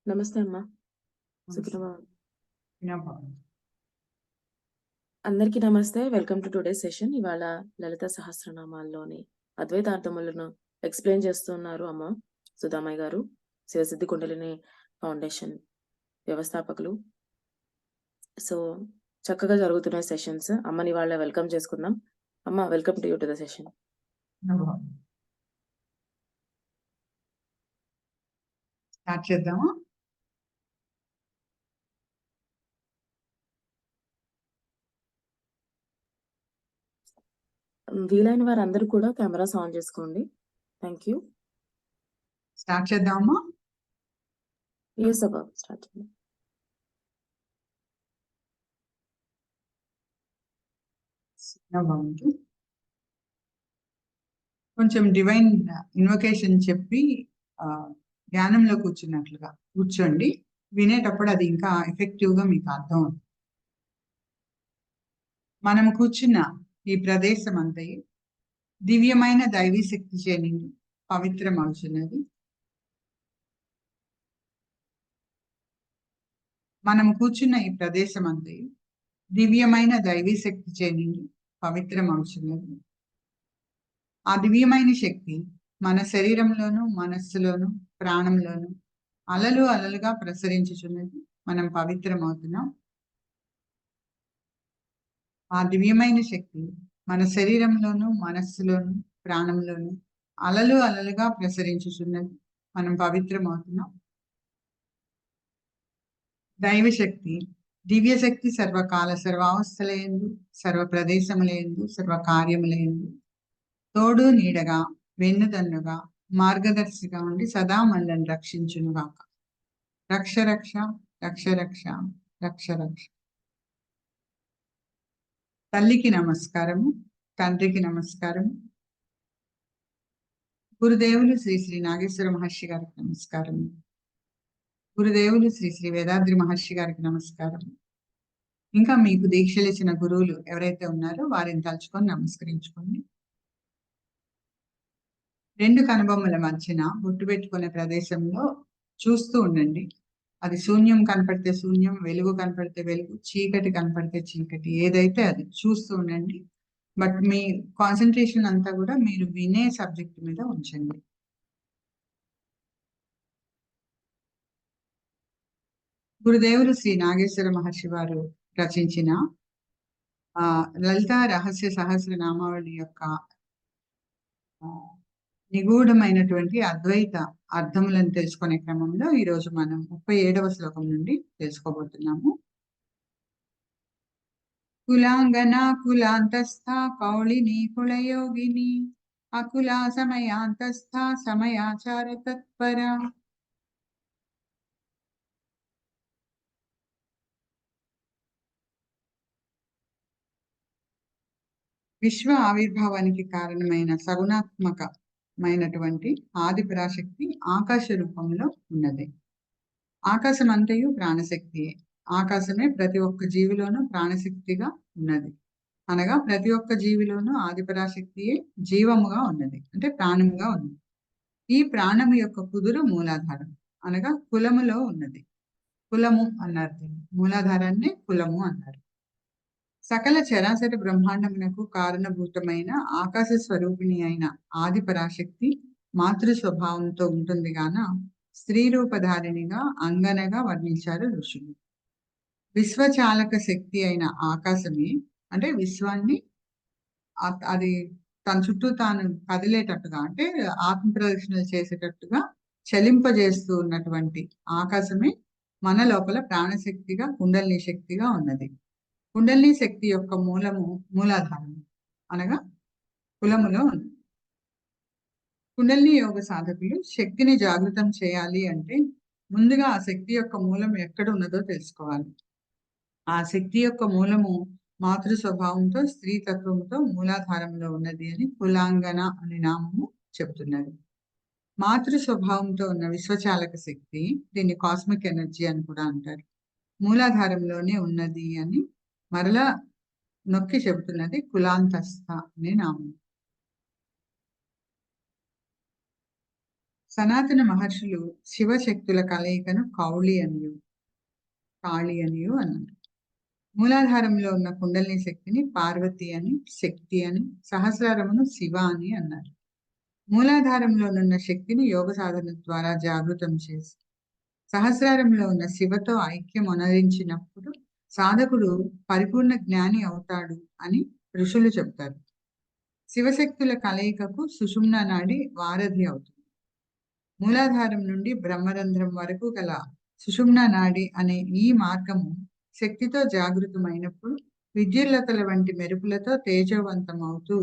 నమస్తే అమ్మా. నమస్తే. సుప్రభాతం. వినపడుతుంది. అందరికీ నమస్తే. Welcome to today session. ఇవాళ లలిత సహస్రనామాల్లోని అద్వైతార్థములను ఎక్స్‌ప్లెయిన్ చేస్తున్నారు అమ్మ సుధామయ్య గారు. శివసిద్ధి కుండలిని ఫౌండేషన్ వ్యవస్థాపకులు. సో, చక్కగా జరుగుతున్నాయి సెషన్స్. అమ్మని ఇవాళ వెల్కమ్ చేసుకుందాం. అమ్మ, welcome to you to the session. వినపడుతుంది. స్టార్ట్ చేద్దామా? వీలైన వారందరూ కూడా కెమెరాస్ ఆన్ చేసుకోండి. Thank you. స్టార్ట్ చేద్దామా? యెస్ అబ్బా, స్టార్ట్ చేద్దాం. వినపడుతుంది. కొంచెం డివైన్ ఇన్వకేషన్ చెప్పి ధ్యానంలో కూర్చున్నట్లుగా కూర్చోండి. వినేటప్పుడు అది ఇంకా ఎఫెక్టివ్ గా మీకు అర్థం అవుతుంది. మనం కూర్చున్న ఈ ప్రదేశం అంతయు దివ్యమైన దైవీ శక్తి చేని పవిత్రం అవుతున్నది. మనం కూర్చున్న ఈ ప్రదేశం అంతయు దివ్యమైన దైవీ శక్తి చేని పవిత్రం అవుతున్నది. ఆ దివ్యమైన శక్తి మన శరీరంలోను, మనస్సులోను, ప్రాణంలోను అలలు అలలుగా ప్రసరించుచున్నది. మనం పవిత్రం అవుతున్నాం. ఆ దివ్యమైన శక్తి మన శరీరంలోను, మనస్సులోను, ప్రాణంలోను అలలు అలలుగా ప్రసరించుచున్నది. మనం పవిత్రం అవుతున్నాం. దైవశక్తి, దివ్యశక్తి సర్వకాల సర్వావస్థలయందు, సర్వ ప్రదేశములయందు, సర్వ కార్యములయందు తోడు నీడగా, వెన్నుదన్నుగా, మార్గదర్శిగా ఉండి సదా మనల్ని రక్షించునుగాక. రక్ష రక్ష రక్ష రక్ష రక్ష రక్ష. తల్లికి నమస్కారము, తండ్రికి నమస్కారము, గురుదేవులు శ్రీ శ్రీ నాగేశ్వర మహర్షి గారికి నమస్కారము, గురుదేవులు శ్రీ శ్రీ వేదాద్రి మహర్షి గారికి నమస్కారం. ఇంకా మీకు దీక్షలు ఇచ్చిన గురువులు ఎవరైతే ఉన్నారో వారిని తలుచుకొని నమస్కరించుకోండి. రెండు కనుబొమ్మల మధ్యన బొట్టు పెట్టుకునే ప్రదేశంలో చూస్తూ ఉండండి. అది శూన్యం కనపడితే శూన్యం, వెలుగు కనపడితే వెలుగు, చీకటి కనపడితే చీకటి, ఏదైతే అది చూస్తూ ఉండండి. బట్ మీ కాన్సన్ట్రేషన్ అంతా కూడా మీరు వినే సబ్జెక్ట్ మీద ఉంచండి. గురుదేవులు శ్రీ నాగేశ్వర మహర్షి వారు రచించిన లలితా రహస్య సహస్రనామావళి యొక్క నిగూఢమైనటువంటి అద్వైత అర్థములను తెలుసుకునే క్రమంలో ఈరోజు మనం 37వ శ్లోకం నుండి తెలుసుకోబోతున్నాము. కులాంగన కులాంతస్థ కౌళిని కులయోగిని అకుల సమయాంతస్థ సమయాచార తత్పర. విశ్వ ఆవిర్భావానికి కారణమైన సగుణాత్మకమైనటువంటి ఆది పరాశక్తి ఆకాశ రూపంలో ఉన్నది. ఆకాశం అంతయు ప్రాణశక్తియే. ఆకాశమే ప్రతి ఒక్క జీవిలోనూ ప్రాణశక్తిగా ఉన్నది. అనగా ప్రతి ఒక్క జీవిలోనూ ఆది పరాశక్తియే జీవముగా ఉన్నది, అంటే ప్రాణముగా ఉన్నది. ఈ ప్రాణము యొక్క కుదురు మూలాధారం అనగా కులములో ఉన్నది. కులము అన్నారు దీన్ని. మూలాధారాన్ని కులము అన్నారు. సకల చరాచర బ్రహ్మాండమునకు కారణభూతమైన ఆకాశ స్వరూపిణి అయిన ఆది పరాశక్తి మాతృ స్వభావంతో ఉంటుంది గాన స్త్రీ రూపధారిణిగా అంగనగా వర్ణించారు ఋషులు. విశ్వచాలక శక్తి అయిన ఆకాశమే, అంటే విశ్వాన్ని అది తన చుట్టూ తాను కదిలేటట్టుగా, అంటే ఆత్మ ప్రదక్షిణలు చేసేటట్టుగా చలింపజేస్తూ ఉన్నటువంటి ఆకాశమే మన లోపల ప్రాణశక్తిగా, కుండలిని శక్తిగా ఉన్నది. కుండలిని శక్తి యొక్క మూలాధారం అనగా కులములో ఉంది. కుండలిని యోగ సాధకులు శక్తిని జాగృతం చేయాలి అంటే ముందుగా ఆ శక్తి యొక్క మూలం ఎక్కడ ఉన్నదో తెలుసుకోవాలి. ఆ శక్తి యొక్క మూలము మాతృ స్వభావంతో, స్త్రీ తత్వంతో మూలాధారంలో ఉన్నది అని కులాంగన అనే నామము చెప్తున్నది. మాతృ స్వభావంతో ఉన్న విశ్వచాలక శక్తి, దీన్ని కాస్మిక్ ఎనర్జీ అని కూడా అంటారు, మూలాధారంలోనే ఉన్నది అని మరలా నొక్కి చెబుతున్నది కులాంతస్థ అనే నామం. సనాతన మహర్షులు శివశక్తుల కలయికను కాళి అనియు అన్నారు. మూలాధారంలో ఉన్న కుండలిని శక్తిని పార్వతి అని, శక్తి అని, సహస్రారమును శివ అని అన్నారు. మూలాధారంలోనున్న శక్తిని యోగ సాధన ద్వారా జాగృతం చేసి సహస్రారంలో ఉన్న శివతో ఐక్యం అనరించినప్పుడు సాధకుడు పరిపూర్ణ జ్ఞాని అవుతాడు అని ఋషులు చెప్తారు. శివశక్తుల కలయికకు సుషుమ్న నాడి వారధి అవుతుంది. మూలాధారం నుండి బ్రహ్మరంధ్రం వరకు గల సుషుమ్న నాడి అనే ఈ మార్గము శక్తితో జాగృతమైనప్పుడు విద్యుల్లతల వంటి మెరుపులతో తేజవంతం అవుతూ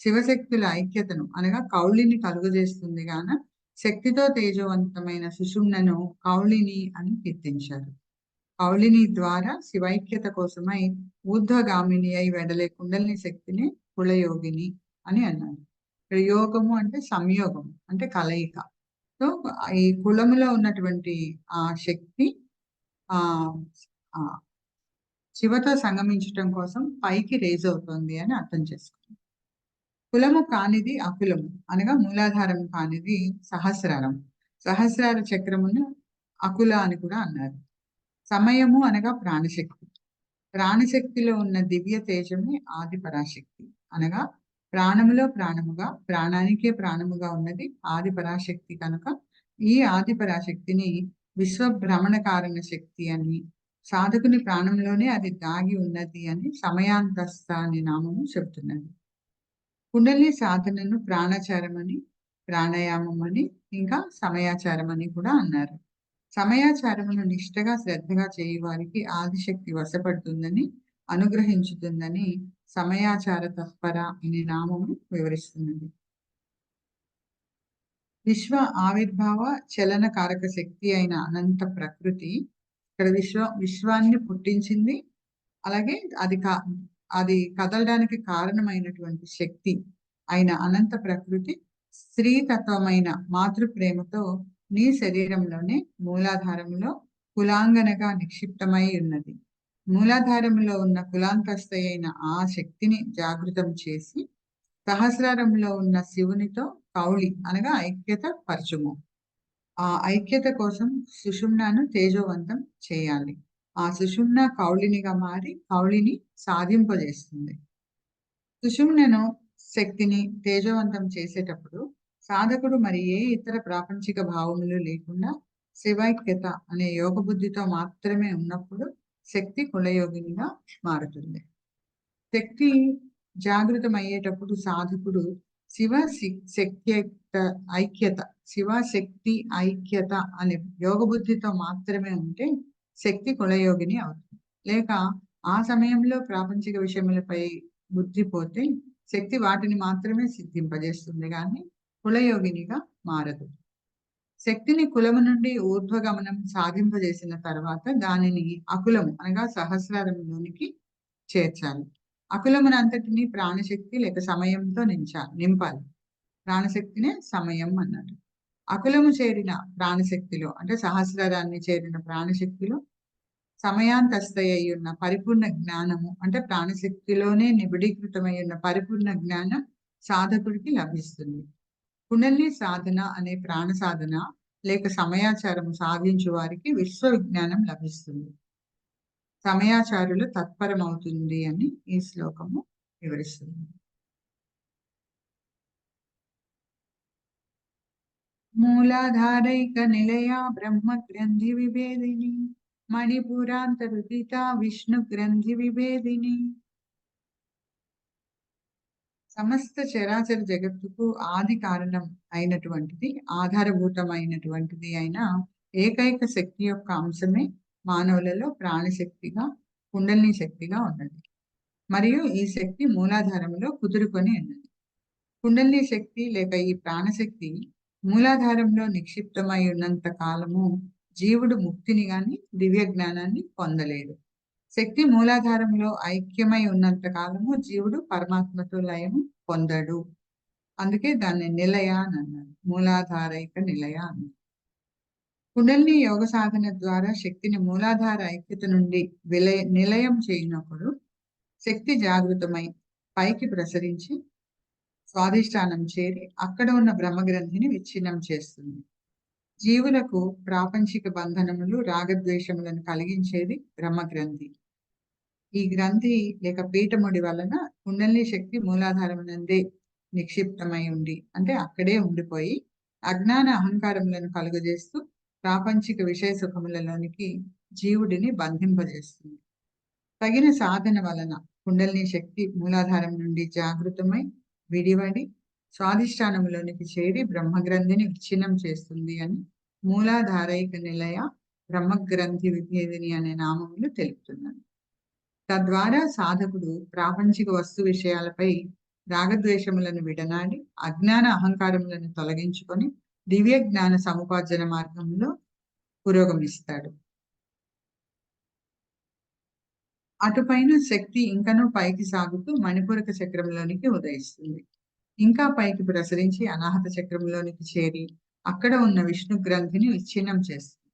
శివశక్తుల ఐక్యతను అనగా కౌళిని కలుగజేస్తుంది గాన శక్తితో తేజవంతమైన సుషుమ్నను కౌళిని అని కీర్తించారు. కౌళిని ద్వారా శివైక్యత కోసమై ఊర్ధ్వగామిని అయి వెడలే కుండలిని శక్తిని కులయోగిని అని అన్నారు. ఇక్కడ యోగము అంటే సంయోగం అంటే కలయిక. సో ఈ కులములో ఉన్నటువంటి ఆ శక్తి ఆ శివతో సంగమించటం కోసం పైకి రేజ్ అవుతుంది అని అర్థం చేసుకోండి. కులము కానిది అకులము అనగా మూలాధారం కానిది సహస్రారం. సహస్రార చక్రమును అకుల అని కూడా అన్నారు. సమయము అనగా ప్రాణశక్తి. ప్రాణశక్తిలో ఉన్న దివ్య తేజమే ఆది పరాశక్తి అనగా ప్రాణములో ప్రాణముగా ప్రాణానికే ప్రాణముగా ఉన్నది ఆది పరాశక్తి కనుక ఈ ఆది పరాశక్తిని విశ్వభ్రమణ కారణ శక్తి అని, సాధకుని ప్రాణంలోనే అది దాగి ఉన్నది అని సమయాంతస్థ అనే నామము చెబుతున్నది. కుండలి సాధనను ప్రాణాచారం అని, ప్రాణాయామం అని, ఇంకా సమయాచారం అని కూడా అన్నారు. సమయాచారమును నిష్ఠగా శ్రద్ధగా చేయి వారికి ఆదిశక్తి వశపడుతుందని అనుగ్రహించుతుందని సమయాచార తత్పర అనే నామము వివరిస్తున్నది. విశ్వ ఆవిర్భావ చలన కారక శక్తి అయిన అనంత ప్రకృతి ఇక్కడ విశ్వాన్ని పుట్టించింది. అలాగే అది కదలడానికి కారణమైనటువంటి శక్తి అయిన అనంత ప్రకృతి స్త్రీ తత్వమైన మాతృ ప్రేమతో నీ శరీరంలోనే మూలాధారంలో కులాంగనగా నిక్షిప్తమై ఉన్నది. మూలాధారంలో ఉన్న కులాంతస్థ అయిన ఆ శక్తిని జాగృతం చేసి సహస్రారంలో ఉన్న శివునితో కౌళి అనగా ఐక్యత పరచుము. ఆ ఐక్యత కోసం సుషుమ్నను తేజోవంతం చేయాలి. ఆ సుషుమ్న కౌళినిగా మారి కౌళిని సాధింపజేస్తుంది. సుషుమ్నను శక్తిని తేజవంతం చేసేటప్పుడు సాధకుడు మరి ఏ ఇతర ప్రాపంచిక భావములు లేకుండా శివైక్యత అనే యోగ బుద్ధితో మాత్రమే ఉన్నప్పుడు శక్తి కులయోగినిగా మారుతుంది. శక్తి జాగృతం అయ్యేటప్పుడు సాధకుడు శివశక్తి ఐక్యత అనే యోగ బుద్ధితో మాత్రమే ఉంటే శక్తి కులయోగిని అవుతుంది. లేక ఆ సమయంలో ప్రాపంచిక విషయములపై బుద్ధి పోతే శక్తి వాటిని మాత్రమే సిద్ధింపజేస్తుంది కానీ కులయోగినిగా మారదు. శక్తిని కులము నుండి ఊర్ధ్వగమనం సాధింపజేసిన తర్వాత దానిని అకులము అనగా సహస్రారంలోనికి చేర్చాలి. అకులమునంతటిని ప్రాణశక్తి లేక సమయంతో నింపాలి. ప్రాణశక్తినే సమయం అన్నట్టు. అకులము చేరిన ప్రాణశక్తిలో అంటే సహస్రారాన్ని చేరిన ప్రాణశక్తిలో సమయాంతస్థై ఉన్న పరిపూర్ణ జ్ఞానము అంటే ప్రాణశక్తిలోనే నిబిడీకృతమై ఉన్న పరిపూర్ణ జ్ఞానం సాధకుడికి లభిస్తుంది. కుండలిని సాధన అనే ప్రాణ సాధన లేక సమయాచారం సాధించు వారికి విశ్వ విజ్ఞానం లభిస్తుంది. సమయాచారులు తత్పరమవుతుంది అని ఈ శ్లోకము వివరిస్తుంది. మూలాధారైక నిలయ బ్రహ్మ గ్రంథి విభేదిని మణిపురాంతరుదిత విష్ణు గ్రంథి విభేదిని. సమస్త చరాచర జగత్తుకు ఆది కారణం అయినటువంటిది ఆధారభూతమైనటువంటిది అయిన ఏకైక శక్తి యొక్క అంశమే మానవులలో ప్రాణశక్తిగా కుండలిని శక్తిగా ఉన్నది. మరియు ఈ శక్తి మూలాధారంలో కుదురుకొని ఉన్నది. కుండలిని శక్తి లేక ఈ ప్రాణశక్తి మూలాధారంలో నిక్షిప్తమై ఉన్నంత కాలము జీవుడు ముక్తిని గాని దివ్య జ్ఞానాన్ని పొందలేడు. శక్తి మూలాధారంలో ఐక్యమై ఉన్నంత కాలము జీవుడు పరమాత్మతో లయము పొందడు. అందుకే దాన్ని నిలయ అని అన్నారు. మూలాధారైక నిలయ అన్నారు. కుండలిని యోగ సాధన ద్వారా శక్తిని మూలాధార ఐక్యత నుండి నిలయం చేయనప్పుడు శక్తి జాగృతమై పైకి ప్రసరించి స్వాధిష్టానం చేరి అక్కడ ఉన్న బ్రహ్మగ్రంథిని విచ్ఛిన్నం చేస్తుంది. జీవులకు ప్రాపంచిక బంధనములు రాగద్వేషములను కలిగించేది బ్రహ్మగ్రంథి. ఈ గ్రంథి లేక పీఠముడి వలన కుండలిని శక్తి మూలాధారమునందే నిక్షిప్తమై ఉండి, అంటే అక్కడే ఉండిపోయి అజ్ఞాన అహంకారములను కలుగజేస్తూ ప్రాపంచిక విషయ సుఖములలోనికి జీవుడిని బంధింపజేస్తుంది. తగిన సాధన వలన కుండలిని శక్తి మూలాధారం నుండి జాగృతమై విడివడి స్వాధిష్టానములోనికి చేరి బ్రహ్మగ్రంథిని విచ్ఛిన్నం చేస్తుంది అని మూలాధారైక నిలయ బ్రహ్మగ్రంథి విభేదిని అనే నామములు తెలుపుతున్నాను. తద్వారా సాధకుడు ప్రాపంచిక వస్తు విషయాలపై రాగద్వేషములను విడనాడి అజ్ఞాన అహంకారములను తొలగించుకొని దివ్య జ్ఞాన సముపార్జన మార్గంలో పురోగమిస్తాడు. అటుపైన శక్తి ఇంకనూ పైకి సాగుతూ మణిపూరక చక్రంలోనికి ఉదయిస్తుంది. ఇంకా పైకి ప్రసరించి అనాహత చక్రంలోనికి చేరి అక్కడ ఉన్న విష్ణు గ్రంథిని విచ్ఛిన్నం చేస్తుంది.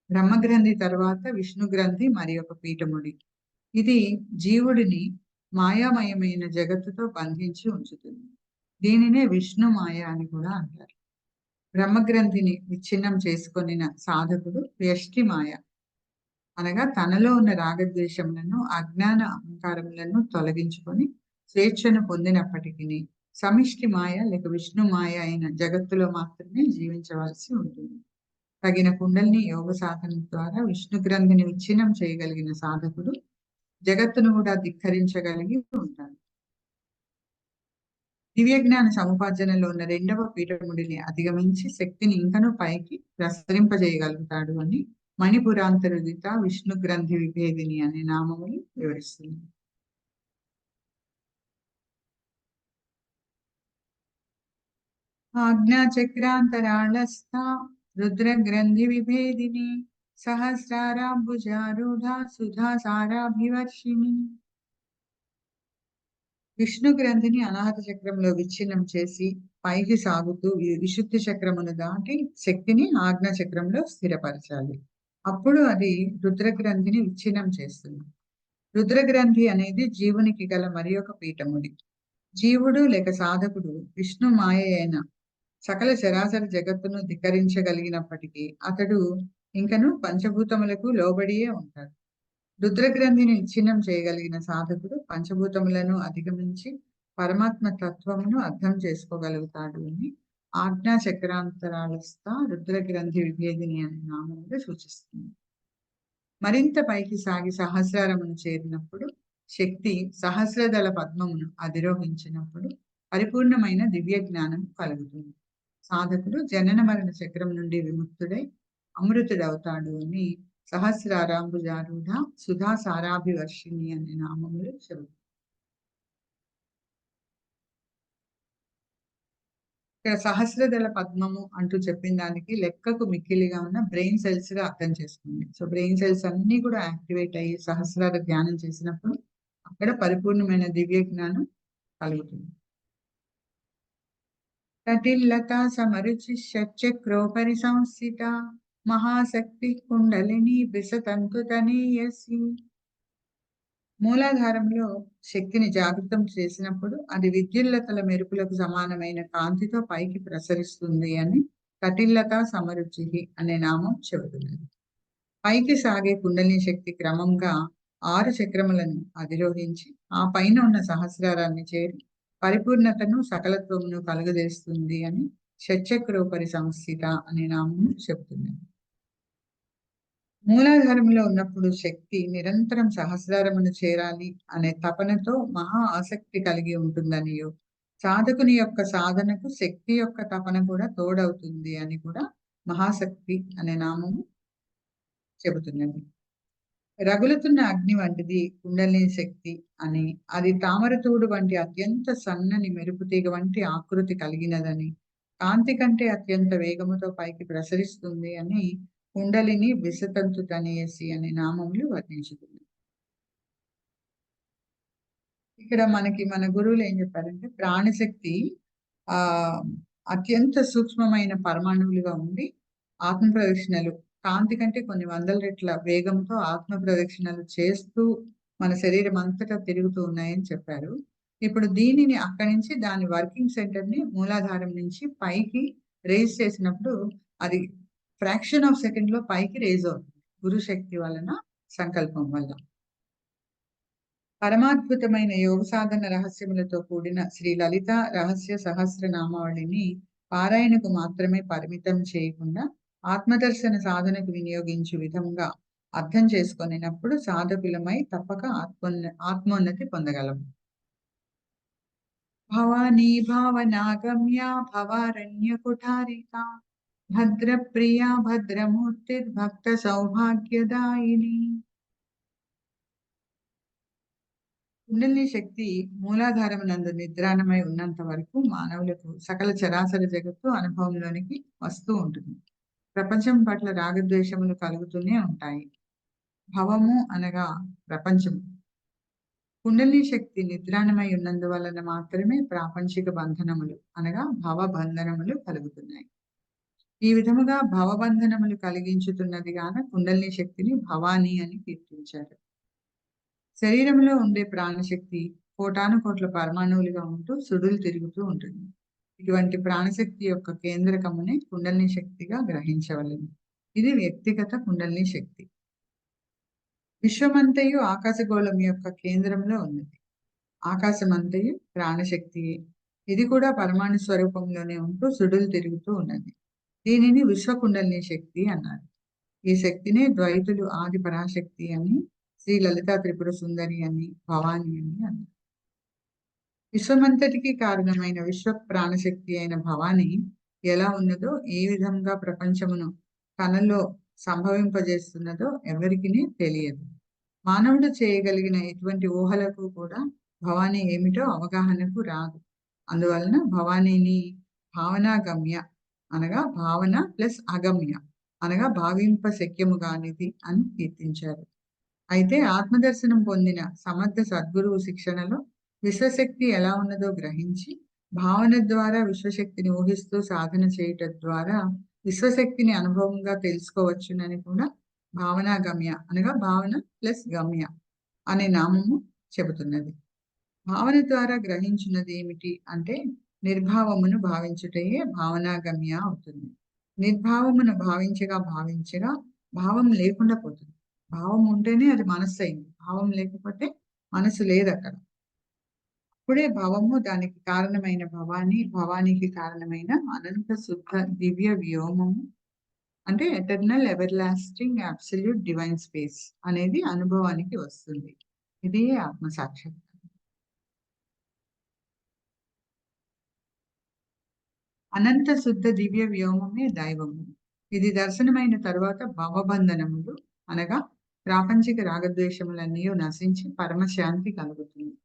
బ్రహ్మగ్రంథి తర్వాత విష్ణు గ్రంథి మరి ఒక పీఠముడి. ఇది జీవుడిని మాయామయమైన జగత్తుతో బంధించి ఉంచుతుంది. దీనినే విష్ణు మాయ అని కూడా అంటారు. బ్రహ్మగ్రంథిని విచ్ఛిన్నం చేసుకొనిన సాధకుడు వ్యష్టి మాయ, అనగా తనలో ఉన్న రాగద్వేషములను అజ్ఞాన అహంకారములను తొలగించుకొని స్వేచ్ఛను పొందినప్పటికీ సమిష్టి మాయ లేక విష్ణు మాయ అయిన జగత్తులో మాత్రమే జీవించవలసి ఉంటుంది. తగిన కుండలిని యోగ సాధన ద్వారా విష్ణు గ్రంథిని విచ్ఛిన్నం చేయగలిగిన సాధకుడు జగత్తును కూడా ధిక్కరించగలిగి ఉంటాడు. దివ్య జ్ఞాన సముపార్జనలో ఉన్న రెండవ పీఠముడిని అధిగమించి శక్తిని ఇంకనూ పైకి ప్రసరింపజేయగలుగుతాడు అని మణిపురాంతరుదిత విష్ణు గ్రంథి విభేదిని అనే నామములు వివరిస్తుంది. ఆజ్ఞా చక్రాంతరాళస్థ రుద్ర గ్రంథి విభేదిని సహస్రారాంబుజారూఢ సుధా సారాభివర్షిణి. విష్ణు గ్రంథిని అనాహత చక్రంలో విచ్ఛిన్నం చేసి పైకి సాగుతూ విశుద్ధి చక్రమును దాటి శక్తిని ఆజ్ఞా చక్రంలో స్థిరపరచాలి. అప్పుడు అది రుద్ర గ్రంథిని విచ్ఛిన్నం చేస్తుంది. రుద్ర గ్రంథి అనేది జీవునికి గల మరి ఒక పీఠముడి. జీవుడు లేక సాధకుడు విష్ణు మాయ అయిన సకల చరాచర జగత్తును ధిక్కరించగలిగినప్పటికీ అతడు ఇంకను పంచభూతములకు లోబడియే ఉంటాడు. రుద్రగ్రంథిని విచ్ఛిన్నం చేయగలిగిన సాధకుడు పంచభూతములను అధిగమించి పరమాత్మ తత్వమును అర్థం చేసుకోగలుగుతాడు అని ఆజ్ఞా చక్రాంతరాలస్థ రుద్రగ్రంథి విభేదిని అనే నామములు సూచిస్తుంది. మరింత పైకి సాగి సహస్రారమును చేరినప్పుడు శక్తి సహస్రదళ పద్మమును అధిరోహించినప్పుడు పరిపూర్ణమైన దివ్య జ్ఞానం కలుగుతుంది. సాధకుడు జనన మరణ చక్రం నుండి విముక్తుడై అమృతుడవుతాడు అని సహస్రారాంబుజారూఢ సుధా సారాభివర్షిణి అనే నామములు చెబుతారు. ఇక్కడ సహస్రదళ పద్మము అంటూ చెప్పిన దానికి లెక్కకు మిక్కిలిగా ఉన్న బ్రెయిన్ సెల్స్ గా అర్థం చేసుకోండి. సో బ్రెయిన్ సెల్స్ అన్ని కూడా యాక్టివేట్ అయ్యి సహస్రార ధ్యానం చేసినప్పుడు అక్కడ పరిపూర్ణమైన దివ్య జ్ఞానం కలుగుతుంది. కటిల్లతా సమరుచి షట్చక్రోపరి సంస్థిత మహాశక్తి కుండలిని బిసతంతు తనీయసి. మూలాధారంలో శక్తిని జాగృతం చేసినప్పుడు అది విద్యుల్లతల మెరుపులకు సమానమైన కాంతితో పైకి ప్రసరిస్తుంది అని కటిల్లత సమరుచి అనే నామం చెబుతున్నది. పైకి సాగే కుండలిని శక్తి క్రమంగా 6 చక్రములను అధిరోహించి ఆ పైన ఉన్న సహస్రారాన్ని చేరి పరిపూర్ణతను సకలత్వమును కలుగజేస్తుంది అని షట్చక్రోపరి సంస్థిత అనే నామము చెబుతున్నది. మూలాధారంలో ఉన్నప్పుడు శక్తి నిరంతరం సహస్రారమును చేరాలి అనే తపనతో మహా ఆసక్తి కలిగి ఉంటుందనియో, సాధకుని యొక్క సాధనకు శక్తి యొక్క తపన కూడా తోడవుతుంది అని కూడా మహాశక్తి అనే నామము చెబుతున్నది. రగులుతున్న అగ్ని వంటిది కుండలిని శక్తి అని, అది తామరతూడు వంటి అత్యంత సన్నని మెరుపుతీగ వంటి ఆకృతి కలిగినదని, కాంతి కంటే అత్యంత వేగముతో పైకి ప్రసరిస్తుంది అని కుండలిని విసతంతు తనీయసి అనే నామములు వర్ణించుతుంది. ఇక్కడ మన గురువులు ఏం చెప్పారంటే ప్రాణశక్తి ఆ అత్యంత సూక్ష్మమైన పరమాణువులుగా ఉండి ఆత్మ ప్రదక్షిణలు కాంతి కంటే కొన్ని వందల రెట్ల వేగంతో ఆత్మ ప్రదక్షిణలు చేస్తూ మన శరీరం అంతటా తిరుగుతూ ఉన్నాయని చెప్పారు. ఇప్పుడు దీనిని అక్కడి నుంచి దాని వర్కింగ్ సెంటర్ ని మూలాధారం నుంచి పైకి రేజ్ చేసినప్పుడు అది ఫ్రాక్షన్ ఆఫ్ సెకండ్ లో పైకి రేజ్ అవుతుంది గురు శక్తి వలన, సంకల్పం వల్ల. పరమాద్భుతమైన యోగ సాధన రహస్యములతో కూడిన శ్రీ లలిత రహస్య సహస్రనామావళిని పారాయణకు మాత్రమే పరిమితం చేయకుండా ఆత్మదర్శన సాధనకు వినియోగించు విధంగా అర్థం చేసుకొనినప్పుడు సాధకులమై తప్పక ఆత్మోన్నతి పొందగలము. భవానీ భావనాగమ్య భవారణ్య కుఠారిక భద్రప్రియా భద్రమూర్తిర్భక్త సౌభాగ్యదాయిని. కుండలిని శక్తి మూలాధారమునందు నిద్రాణమై ఉన్నంత వరకు మానవులకు సకల చరాచర జగత్తు అనుభవంలోనికి వస్తూ ఉంటుంది. ప్రపంచం పట్ల రాగద్వేషములు కలుగుతూనే ఉంటాయి. భవము అనగా ప్రపంచము. కుండలిని శక్తి నిద్రాణమై ఉన్నందువలన మాత్రమే ప్రాపంచిక బంధనములు అనగా భవబంధనములు కలుగుతున్నాయి. ఈ విధముగా భవబంధనములు కలిగించుతున్నది గాన కుండలిని శక్తిని భవానీ అని కీర్తించారు. శరీరంలో ఉండే ప్రాణశక్తి కోటాను కోట్ల పరమాణువులుగా ఉంటూ సుడులు తిరుగుతూ ఉంటుంది. ఇటువంటి ప్రాణశక్తి యొక్క కేంద్రకమునే కుండలిని శక్తిగా గ్రహించవలెను. ఇది వ్యక్తిగత కుండలిని శక్తి. విశ్వమంతయు ఆకాశగోళం యొక్క కేంద్రంలో ఉన్నది. ఆకాశమంతయు ప్రాణశక్తియే. ఇది కూడా పరమాణు స్వరూపంలోనే ఉంటూ సుడులు తిరుగుతూ ఉన్నది. దీనిని విశ్వకుండలిని శక్తి అన్నారు. ఈ శక్తినే ద్వైతులు ఆది పరాశక్తి అని, శ్రీ లలితా త్రిపుర సుందరి అని, భవాని అని అన్నారు. విశ్వమంతటికి కారణమైన విశ్వ ప్రాణశక్తి అయిన భవాని ఎలా ఉన్నదో, ఏ విధంగా ప్రపంచమును తనలో సంభవింపజేస్తున్నదో ఎవరికీ తెలియదు. మానవుడు చేయగలిగిన ఎటువంటి ఊహలకు కూడా భవాని ఏమిటో అవగాహనకు రాదు. అందువలన భవానీని భావనాగమ్య అనగా భావన ప్లస్ అగమ్య అనగా భావింప శక్యము కానిది అని కీర్తించారు. అయితే ఆత్మదర్శనం పొందిన సమర్థ సద్గురువు శిక్షణలో విశ్వశక్తి ఎలా ఉన్నదో గ్రహించి భావన ద్వారా విశ్వశక్తిని ఊహిస్తూ సాధన చేయటం ద్వారా విశ్వశక్తిని అనుభవంగా తెలుసుకోవచ్చునని కూడా భావనాగమ్య అనగా భావన ప్లస్ గమ్య అనే నామము చెబుతున్నది. భావన ద్వారా గ్రహించున్నది ఏమిటి అంటే నిర్భావమును భావించుటయే భావనాగమ్య అవుతుంది. నిర్భావమును భావించగా భావించగా భావం లేకుండా పోతుంది. భావం ఉంటేనే అది మనస్సు అయింది. భావం లేకపోతే మనసు లేదు అక్కడ. అప్పుడే భావము, దానికి కారణమైన భవాని, భవానికి కారణమైన అనంత శుద్ధ దివ్య వ్యోమము అంటే eternal ever-lasting absolute divine space అనేది అనుభవానికి వస్తుంది. ఇది ఆత్మసాక్షాత్కారం. అనంత శుద్ధ దివ్య వ్యోమమే దైవము. ఇది దర్శనమైన తరువాత భవబంధనములు అనగా ప్రాపంచిక రాగద్వేషములన్నీ నశించి పరమశాంతి కలుగుతుంది.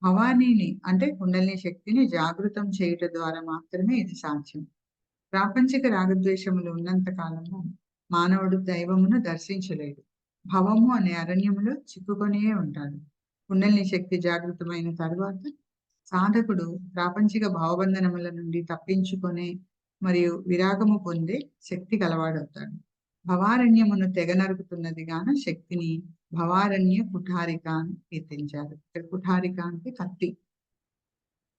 భవానీని అంటే కుండలిని శక్తిని జాగృతం చేయుట ద్వారా మాత్రమే ఇది సాధ్యం. ప్రాపంచిక రాగద్వేషములు ఉన్నంత కాలము మానవుడు దైవమును దర్శించలేడు. భవము అనే అరణ్యములో చిక్కుకొనే ఉంటాడు. కుండలిని శక్తి జాగృతమైన తరువాత సాధకుడు ప్రాపంచిక భావబంధనముల నుండి తప్పించుకొనే మరియు విరాగము పొందే శక్తి కలవాడవుతాడు. భవారణ్యమును తెగ నరుకుతున్నది గాన శక్తిని భవారణ్య కుఠారిక అని కీర్తించారు. కుఠారిక అంటే కత్తి.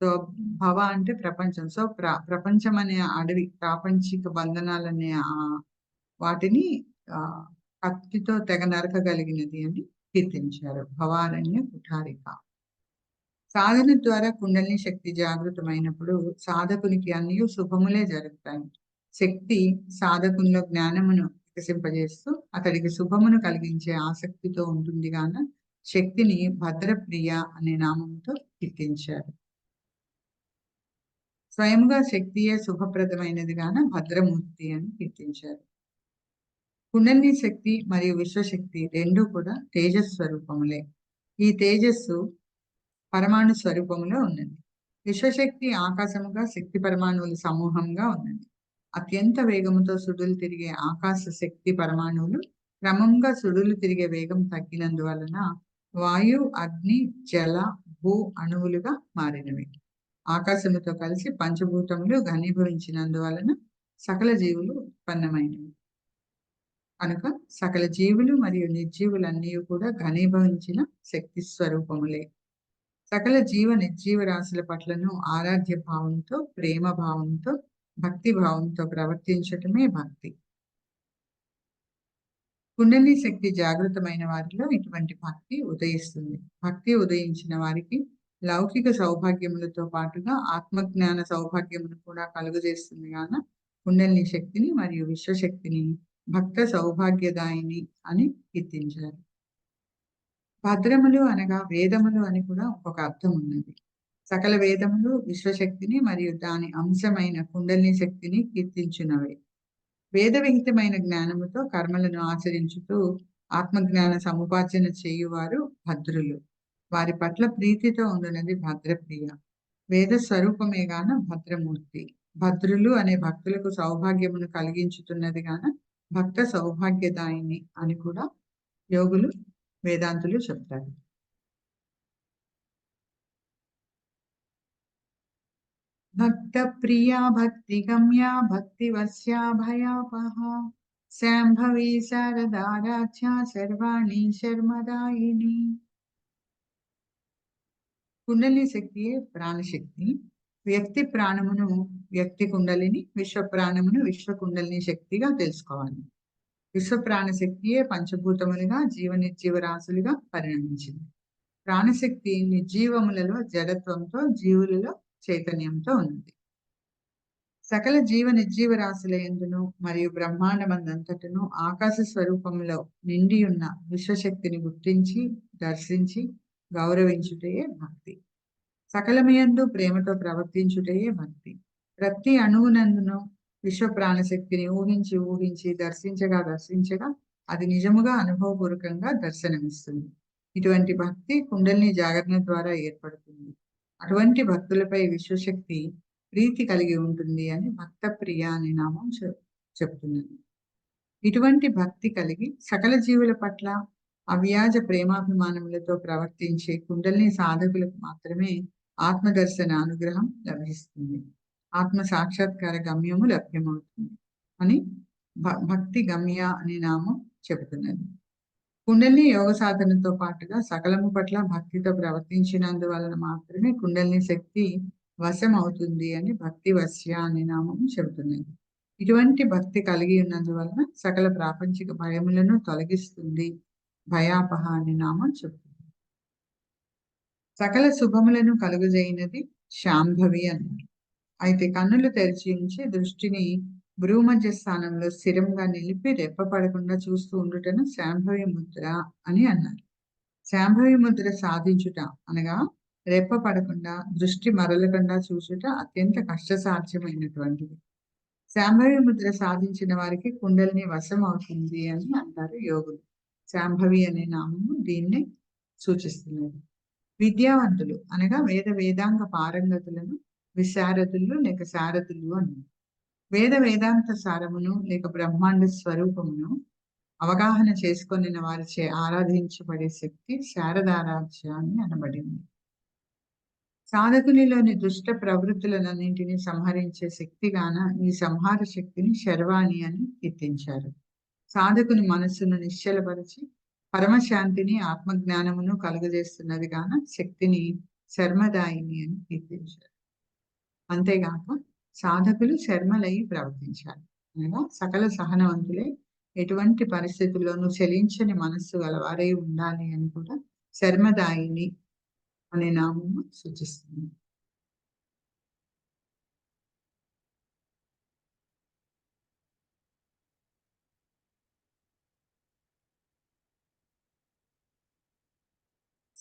సో భవ అంటే ప్రపంచం. సో ప్రపంచం అనే అడవి, ప్రాపంచిక బంధనాలనే వాటిని కత్తితో తెగ నరకగలిగినది అని కీర్తించారు. భవారణ్య కుఠారిక. సాధన ద్వారా కుండలిని శక్తి జాగృతమైనప్పుడు సాధకునికి అన్ని శుభములే జరుగుతాయి. శక్తి సాధకునిలో జ్ఞానమును వికసింపజేస్తూ అతడికి శుభమును కలిగించే ఆసక్తితో ఉంటుంది గాన శక్తిని భద్రప్రియ అనే నామంతో కీర్తించారు. స్వయంగా శక్తియే శుభప్రదమైనది గాన భద్రమూర్తి అని కీర్తించారు. కుండలిని శక్తి మరియు విశ్వశక్తి రెండూ కూడా తేజస్వరూపములే. ఈ తేజస్సు పరమాణు స్వరూపములో ఉన్నది. విశ్వశక్తి ఆకాశముగా, శక్తి పరమాణువుల సమూహంగా ఉన్నది. అత్యంత వేగముతో సుడులు తిరిగే ఆకాశ శక్తి పరమాణువులు క్రమంగా సుడులు తిరిగే వేగం తగ్గినందువలన వాయు, అగ్ని, జల, భూ అణువులుగా మారినవి. ఆకాశముతో కలిసి పంచభూతములు ఘనీభవించినందువలన సకల జీవులు ఉత్పన్నమైనవి. కనుక సకల జీవులు మరియు నిర్జీవులన్నీ కూడా ఘనీభవించిన శక్తి స్వరూపములే. సకల జీవ నిర్జీవ రాశుల పట్లను ఆరాధ్య భావంతో, ప్రేమ భావంతో, భక్తి భావంతో ప్రవర్తించటమే భక్తి. కుండలిని శక్తి జాగృతమైన వారిలో ఇటువంటి భక్తి ఉదయిస్తుంది. భక్తి ఉదయించిన వారికి లౌకిక సౌభాగ్యములతో పాటుగా ఆత్మజ్ఞాన సౌభాగ్యమును కూడా కలుగజేస్తుంది గాన కుండలిని శక్తిని మరియు విశ్వశక్తిని భక్త సౌభాగ్యదాయిని అని కీర్తించారు. భద్రములు అనగా వేదములు అని కూడా ఒక అర్థం ఉన్నది. సకల వేదములు విశ్వశక్తిని మరియు దాని అంశమైన కుండలిని శక్తిని కీర్తించున్నవే. వేద విహితమైన జ్ఞానముతో కర్మలను ఆచరించుతూ ఆత్మజ్ఞాన సముపార్జన చేయువారు భద్రులు. వారి పట్ల ప్రీతితో ఉండునది భద్రప్రియ. వేద స్వరూపమే గాన భద్రమూర్తి. భద్రులు అనే భక్తులకు సౌభాగ్యమును కలిగించుతున్నది గాన భక్త సౌభాగ్యదాయిని అని కూడా యోగులు వేదాంతులు చెప్తారు. భక్త ప్రియా భక్తి గమ్యా భక్తి వర్ష్యా భయాపహ శాంభవి శారదారాధ్య సర్వాణి శర్మదాయిని. కుండలిని శక్తియే ప్రాణశక్తి. వ్యక్తి ప్రాణమును వ్యక్తి కుండలిని, విశ్వ ప్రాణమును విశ్వ కుండలిని శక్తిగా తెలుసుకోవాలి. విశ్వ ప్రాణశక్తియే పంచభూతములుగా జీవ నిర్జీవ రాశులుగా పరిణమించింది. ప్రాణశక్తి నిర్జీవములలో జడత్వంతో, జీవులలో చైతన్యంతో ఉన్నది. సకల జీవ నిర్జీవ రాశుల యందును మరియు బ్రహ్మాండమందంతటను ఆకాశ స్వరూపంలో నిండి ఉన్న విశ్వశక్తిని గుర్తించి దర్శించి గౌరవించుటయే భక్తి. సకలమయందు ప్రేమతో ప్రవర్తించుటయే భక్తి. ప్రతి అణువునందును విశ్వ ప్రాణశక్తిని ఊహించి ఊహించి దర్శించగా దర్శించగా అది నిజముగా అనుభవపూర్వకంగా దర్శనమిస్తుంది. ఇటువంటి భక్తి కుండలిని జాగరణ ద్వారా ఏర్పడుతుంది. అటువంటి భక్తులపై విశ్వశక్తి ప్రీతి కలిగి ఉంటుంది అని భక్త ప్రియ అనే నామం చెప్తున్నది. ఇటువంటి భక్తి కలిగి సకల జీవుల పట్ల అవ్యాజ ప్రేమాభిమానములతో ప్రవర్తించే కుండలిని సాధకులకు మాత్రమే ఆత్మదర్శన అనుగ్రహం లభిస్తుంది. ఆత్మ సాక్షాత్కార గమ్యము లభ్యమవుతుంది అని భక్తి గమ్య అనే నామం చెబుతున్నది. కుండలిని యోగ సాధనతో పాటుగా సకలము పట్ల భక్తితో ప్రవర్తించినందువలన మాత్రమే కుండలిని శక్తి వశం అవుతుంది అని భక్తి వశ్య అనే నామం చెబుతున్నది. ఇటువంటి భక్తి కలిగి ఉన్నందువలన సకల ప్రాపంచిక భయములను తొలగిస్తుంది. భయాపహ అనే నామం చెబుతుంది. సకల శుభములను కలుగజేయినది శాంభవి అన్నారు. అయితే కన్నులు తెరిచి ఉంచి దృష్టిని భ్రూమధ్య స్థానంలో స్థిరంగా నిలిపి రెప్పపడకుండా చూస్తూ ఉండుటను శాంభవి ముద్ర అని అన్నారు. శాంభవి ముద్ర సాధించుట అనగా రెప్ప పడకుండా దృష్టి మరలకుండా చూసుట అత్యంత కష్టసాధ్యమైనటువంటిది. శాంభవి ముద్ర సాధించిన వారికి కుండలిని వశం అవుతుంది అని అంటారు యోగులు. శాంభవి అనే నామము దీన్ని సూచిస్తున్నది. విద్యావంతులు అనగా వేదాంగ పారంగతులను విశారదులు లేక శారదులు అన్నారు. వేదాంత సారమును లేక బ్రహ్మాండ స్వరూపమును అవగాహన చేసుకొనిన వారిచే ఆరాధించబడే శక్తి శారదారాధ్య అని అనబడింది. సాధకునిలోని దుష్ట ప్రవృత్తులన్నింటినీ సంహరించే శక్తిగాన ఈ సంహార శక్తిని శర్వాణి అని కీర్తించారు. సాధకుని మనస్సును నిశ్చలపరిచి పరమశాంతిని ఆత్మజ్ఞానమును కలుగజేస్తున్నది గాన శక్తిని శర్మదాయిని అని కీర్తించారు. అంతేగాక సాధకులు శర్మలై ప్రవర్తించాలి అనగా సకల సహనవంతులే ఎటువంటి పరిస్థితుల్లోనూ చలించని మనస్సు గలవారై ఉండాలి అని కూడా శర్మదాయిని అనే నామము సూచిస్తుంది.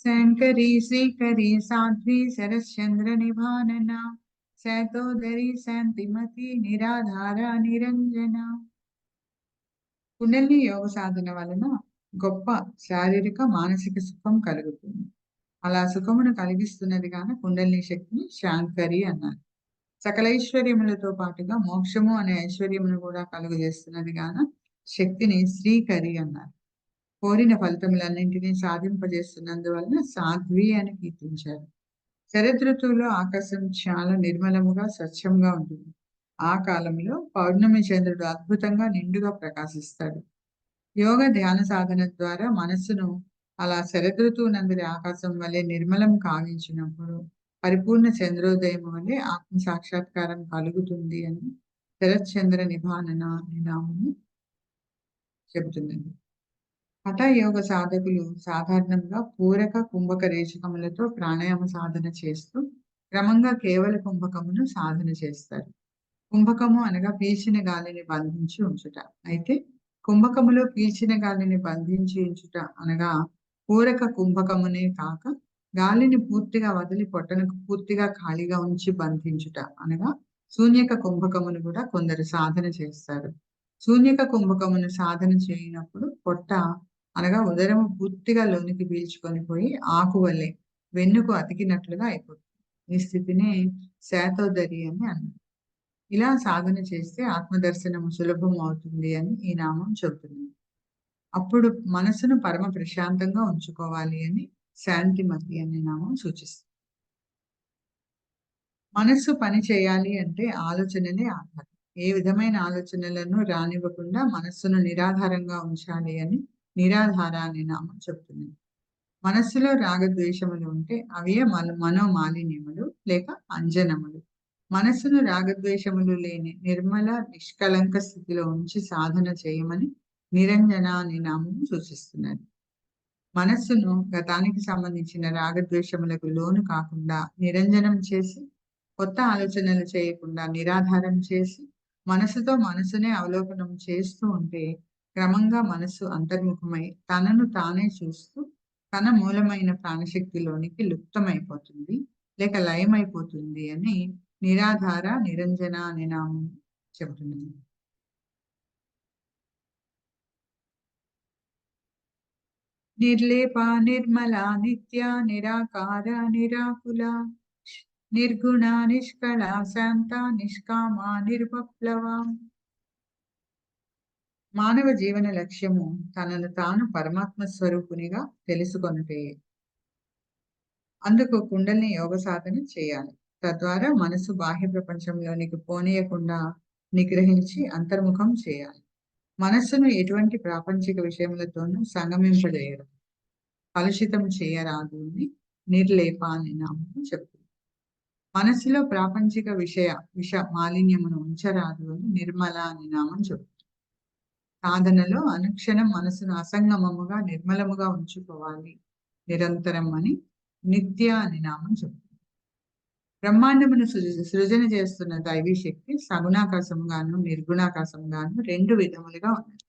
శంకరీ శ్రీకరీ సాధ్వి శరశ్చంద్ర నిభానన శతోదరి శాంతిమతి నిరాధార నిరంజన. కుండలిని యోగ సాధన వలన గొప్ప శారీరక మానసిక సుఖం కలుగుతుంది. అలా సుఖమును కలిగిస్తున్నది గాన కుండలిని శక్తిని శాంకరి అన్నారు. సకల ఐశ్వర్యములతో పాటుగా మోక్షము అనే ఐశ్వర్యమును కూడా కలుగజేస్తున్నది గాన శక్తిని శ్రీకరి అన్నారు. కోరిన ఫలితములన్నింటినీ సాధింపజేస్తున్నందువలన సాధ్వి అని కీర్తించారు. శరదృతువులో ఆకాశం చాలా నిర్మలముగా స్వచ్ఛంగా ఉంటుంది. ఆ కాలంలో పౌర్ణమి చంద్రుడు అద్భుతంగా నిండుగా ప్రకాశిస్తాడు. యోగ ధ్యాన సాధన ద్వారా మనస్సును అలా శరదృతువు నందరి ఆకాశం వలె నిర్మలం కావించినప్పుడు పరిపూర్ణ చంద్రోదయం వలె ఆత్మ సాక్షాత్కారం కలుగుతుంది అని శరత్చంద్ర నిభానన అనే నామము చెబుతున్నది. హఠయోగ సాధకులు సాధారణంగా పూరక కుంభక రేచకములతో ప్రాణాయామ సాధన చేస్తూ క్రమంగా కేవల కుంభకమును సాధన చేస్తారు. కుంభకము అనగా పీల్చిన గాలిని బంధించి ఉంచుట. అయితే కుంభకములో పీల్చిన గాలిని బంధించి ఉంచుట అనగా పూరక కుంభకమునే కాక గాలిని పూర్తిగా వదిలి పొట్టను పూర్తిగా ఖాళీగా ఉంచి బంధించుట అనగా శూన్యక కుంభకమును కూడా కొందరు సాధన చేస్తారు. శూన్యక కుంభకమును సాధన చేయనప్పుడు పొట్ట అనగా ఉదరము పూర్తిగా లోనికి పీల్చుకొని పోయి ఆకు వలె వెన్నుకు అతికినట్లుగా అయిపోతుంది. ఈ స్థితిని శాతోదరి అని అన్నారు. ఇలా సాధన చేస్తే ఆత్మదర్శనము సులభం అవుతుంది అని ఈ నామం చెబుతుంది. అప్పుడు మనసును పరమ ప్రశాంతంగా ఉంచుకోవాలి అని శాంతిమతి అనే నామం సూచిస్తుంది. మనస్సు పని చేయాలి అంటే ఆలోచనలే ఆధారం. ఏ విధమైన ఆలోచనలను రానివ్వకుండా మనస్సును నిరాధారంగా ఉంచాలి అని నిరాధార అనే నామం చెప్తుంది. మనస్సులో రాగద్వేషములు ఉంటే అవే మనోమాలిన్యములు లేక అంజనములు. మనస్సును రాగద్వేషములు లేని నిర్మల నిష్కలంక స్థితిలో ఉంచి సాధన చేయమని నిరంజన అనే నామం సూచిస్తున్నది. మనస్సును గతానికి సంబంధించిన రాగద్వేషములకు లోను కాకుండా నిరంజనం చేసి, కొత్త ఆలోచనలు చేయకుండా నిరాధారం చేసి, మనసుతో మనసునే అవలోకనం చేస్తూ ఉంటే క్రమంగా మనస్సు అంతర్ముఖమై తనను తానే చూస్తూ తన మూలమైన ప్రాణశక్తిలోనికి లుప్తమైపోతుంది లేక లయమైపోతుంది అని నిరాధార నిరంజన అనే నామం చెబుతున్నది. నిర్లేప నిర్మల నిత్య నిరాకార నిరాకుల నిర్గుణ నిష్కళ శాంత నిష్కామ నిర్వప్లవ. మానవ జీవన లక్ష్యము తనను తాను పరమాత్మ స్వరూపునిగా తెలుసుకొనుటే. అందుకు కుండలిని యోగ సాధన చేయాలి. తద్వారా మనసు బాహ్య ప్రపంచంలోనికి పోనీయకుండా నిగ్రహించి అంతర్ముఖం చేయాలి. మనస్సును ఎటువంటి ప్రాపంచిక విషయములతోనూ సంగమింపజేయరు, కలుషితం చేయరాదు అని నిర్లేప అని నామము చెప్తుంది. మనస్సులో ప్రాపంచిక విష మాలిన్యమును ఉంచరాదు అని నిర్మల అని నామం చెప్తుంది. సాధనలో అనుక్షణం మనసును అసంగమముగా నిర్మలముగా ఉంచుకోవాలి నిరంతరం అని నిత్య అని నామం చెప్తుంది. బ్రహ్మాండమును సృజన చేస్తున్న దైవీ శక్తి సగుణాకాశంగాను నిర్గుణాకాశంగాను రెండు విధములుగా ఉన్నది.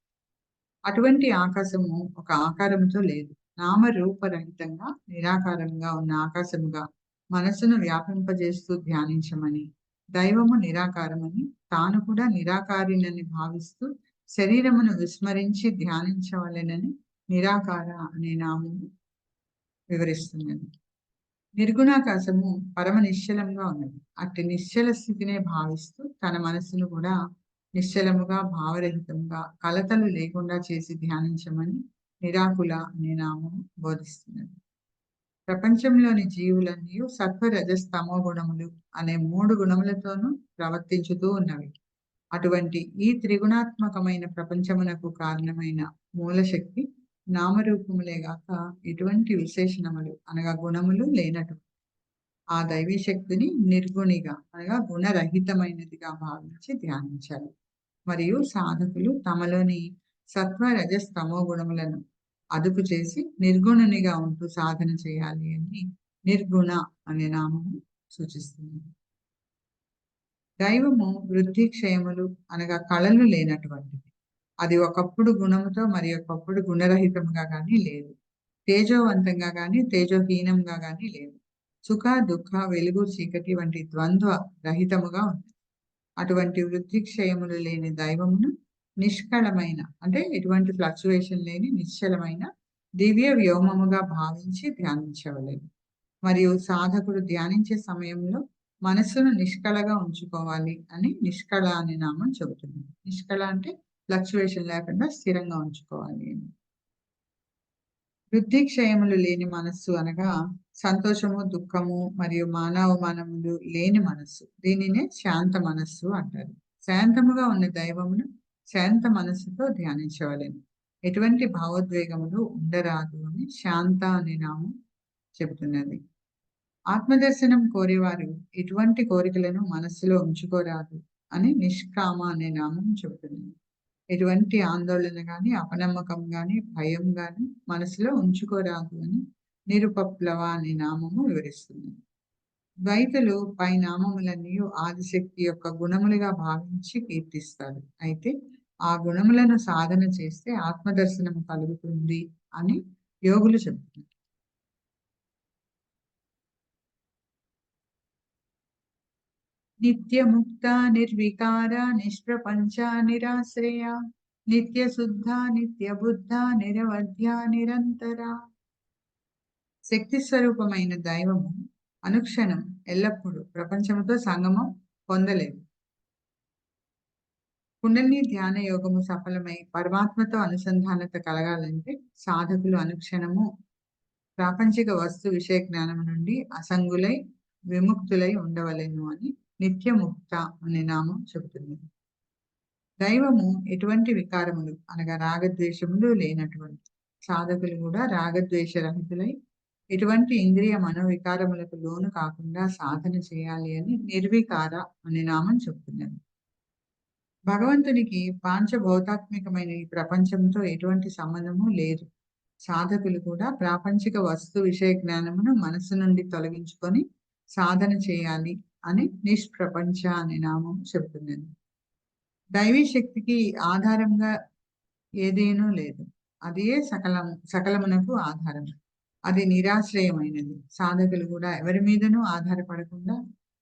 అటువంటి ఆకాశము ఒక ఆకారముతో లేదు. నామరూపరహితంగా నిరాకారంగా ఉన్న ఆకాశముగా మనసును వ్యాపింపజేస్తూ ధ్యానించమని, దైవము నిరాకారమని తాను కూడా నిరాకారినని భావిస్తూ శరీరమును విస్మరించి ధ్యానించవలెనని నిరాకార అనే నామము వివరిస్తున్నది. నిర్గుణాకాశము పరమ నిశ్చలంగా ఉన్నది. అట్టి నిశ్చల స్థితినే భావిస్తూ తన మనస్సును కూడా నిశ్చలముగా భావరహితంగా కలతలు లేకుండా చేసి ధ్యానించమని నిరాకుల అనే నామం బోధిస్తున్నది. ప్రపంచంలోని జీవులన్నీ సత్వ రజస్తమో గుణములు అనే 3 గుణములతోనూ ప్రవర్తించుతూ ఉన్నవి. అటువంటి ఈ త్రిగుణాత్మకమైన ప్రపంచమునకు కారణమైన మూలశక్తి నామరూపములే గాక ఎటువంటి విశేషణములు అనగా గుణములు లేనటు ఆ దైవీ శక్తిని నిర్గుణిగా అనగా గుణరహితమైనదిగా భావించి ధ్యానించాలి. మరియు సాధకులు తమలోని సత్వ రజస్తమో గుణములను అదుపు చేసి నిర్గుణునిగా ఉంటూ సాధన చేయాలి అని నిర్గుణ అనే నామము సూచిస్తుంది. దైవము వృద్ధి క్షయములు అనగా కళలు లేనటువంటిది. అది ఒకప్పుడు గుణముతో మరి ఒకప్పుడు గుణరహితంగా కానీ లేదు. తేజోవంతంగా కానీ తేజోహీనంగా కానీ లేదు. సుఖ దుఃఖ వెలుగు చీకటి వంటి ద్వంద్వ రహితముగా ఉంది. అటువంటి వృద్ధి క్షయములు లేని దైవమును నిష్కళమైన అంటే ఎటువంటి ఫ్లక్చువేషన్ లేని నిశ్చలమైన దివ్య వ్యోమముగా భావించి ధ్యానించవలేదు. మరియు సాధకుడు ధ్యానించే సమయంలో మనస్సును నిష్కళగా ఉంచుకోవాలి అని నిష్కళ అనే నామం చెబుతుంది. నిష్కళ అంటే ఫ్లక్చువేషన్ లేకుండా స్థిరంగా ఉంచుకోవాలి అని. వృద్ధి క్షయములు లేని మనస్సు అనగా సంతోషము దుఃఖము మరియు మానవమానములు లేని మనస్సు. దీనినే శాంత మనస్సు అంటారు. శాంతముగా ఉన్న దైవమును శాంత మనస్సుతో ధ్యానించవలెను. ఎటువంటి భావోద్వేగములు ఉండరాదు అని శాంత అనే నామం చెబుతున్నది. ఆత్మదర్శనం కోరేవారు ఎటువంటి కోరికలను మనస్సులో ఉంచుకోరాదు అని నిష్కామ అనే నామం చెబుతున్నది. ఎటువంటి ఆందోళన గాని, అపనమ్మకం గాని, భయం గాని మనసులో ఉంచుకోరాదు అని నిరుపప్లవ అనే నామము వివరిస్తుంది. ద్వైతులు పై నామములన్నీ ఆదిశక్తి యొక్క గుణములుగా భావించి కీర్తిస్తారు. అయితే ఆ గుణములను సాధన చేస్తే ఆత్మదర్శనం కలుగుతుంది అని యోగులు చెబుతున్నారు. నిత్యముక్త నిర్వికార నిష్ప్రపంచ నిరాశ్రయ నిత్యశుద్ధ నిత్యబుద్ధ నిరవధ్య నిరంతర. శక్తి స్వరూపమైన దైవము అనుక్షణం ఎల్లప్పుడూ ప్రపంచముతో సంగమం పొందలేదు. కుండలిని ధ్యాన యోగము సఫలమై పరమాత్మతో అనుసంధానత కలగాలంటే సాధకులు అనుక్షణము ప్రాపంచిక వస్తు విషయ జ్ఞానం నుండి అసంగులై విముక్తులై ఉండవలెను అని నిత్యముక్త అనే నామం చెబుతుంది. దైవము ఎటువంటి వికారములు అనగా రాగద్వేషములు లేనటువంటి సాధకులు కూడా రాగద్వేష రహితులై ఎటువంటి ఇంద్రియ మనోవికారములకు లోను కాకుండా సాధన చేయాలి అని నిర్వికార అనే నామం చెప్తున్నది. భగవంతునికి పాంచభౌతాత్మికమైన ఈ ప్రపంచంతో ఎటువంటి సంబంధము లేదు. సాధకులు కూడా ప్రాపంచిక వస్తు విషయ జ్ఞానమును మనసు నుండి తొలగించుకొని సాధన చేయాలి అని నిష్ప్రపంచ అనే నామం చెబుతున్నది. దైవీ శక్తికి ఆధారంగా ఏదేనూ లేదు. అదే సకలమునకు ఆధారం. అది నిరాశ్రయమైనది. సాధకులు కూడా ఎవరి మీదనూ ఆధారపడకుండా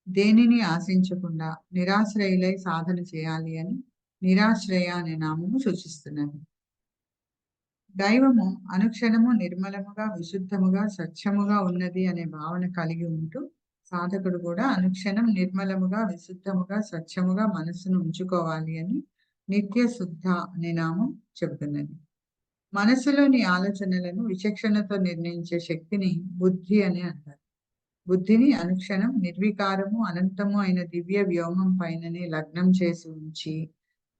దేనిని ఆశించకుండా నిరాశ్రయులై సాధన చేయాలి అని నిరాశ్రయ అనే నామము సూచిస్తున్నది. దైవము అనుక్షణము నిర్మలముగా విశుద్ధముగా స్వచ్ఛముగా ఉన్నది అనే భావన కలిగి ఉంటూ సాధకుడు కూడా అనుక్షణం నిర్మలముగా విశుద్ధముగా స్వచ్ఛముగా మనస్సును ఉంచుకోవాలి అని నిత్య శుద్ధ అనే నామం చెబుతున్నది. మనసులోని ఆలోచనలను విచక్షణతో నిర్ణయించే శక్తిని బుద్ధి అని అంటారు. బుద్ధిని అనుక్షణం నిర్వికారము అనంతము అయిన దివ్య వ్యోమం పైననే లగ్నం చేసి ఉంచి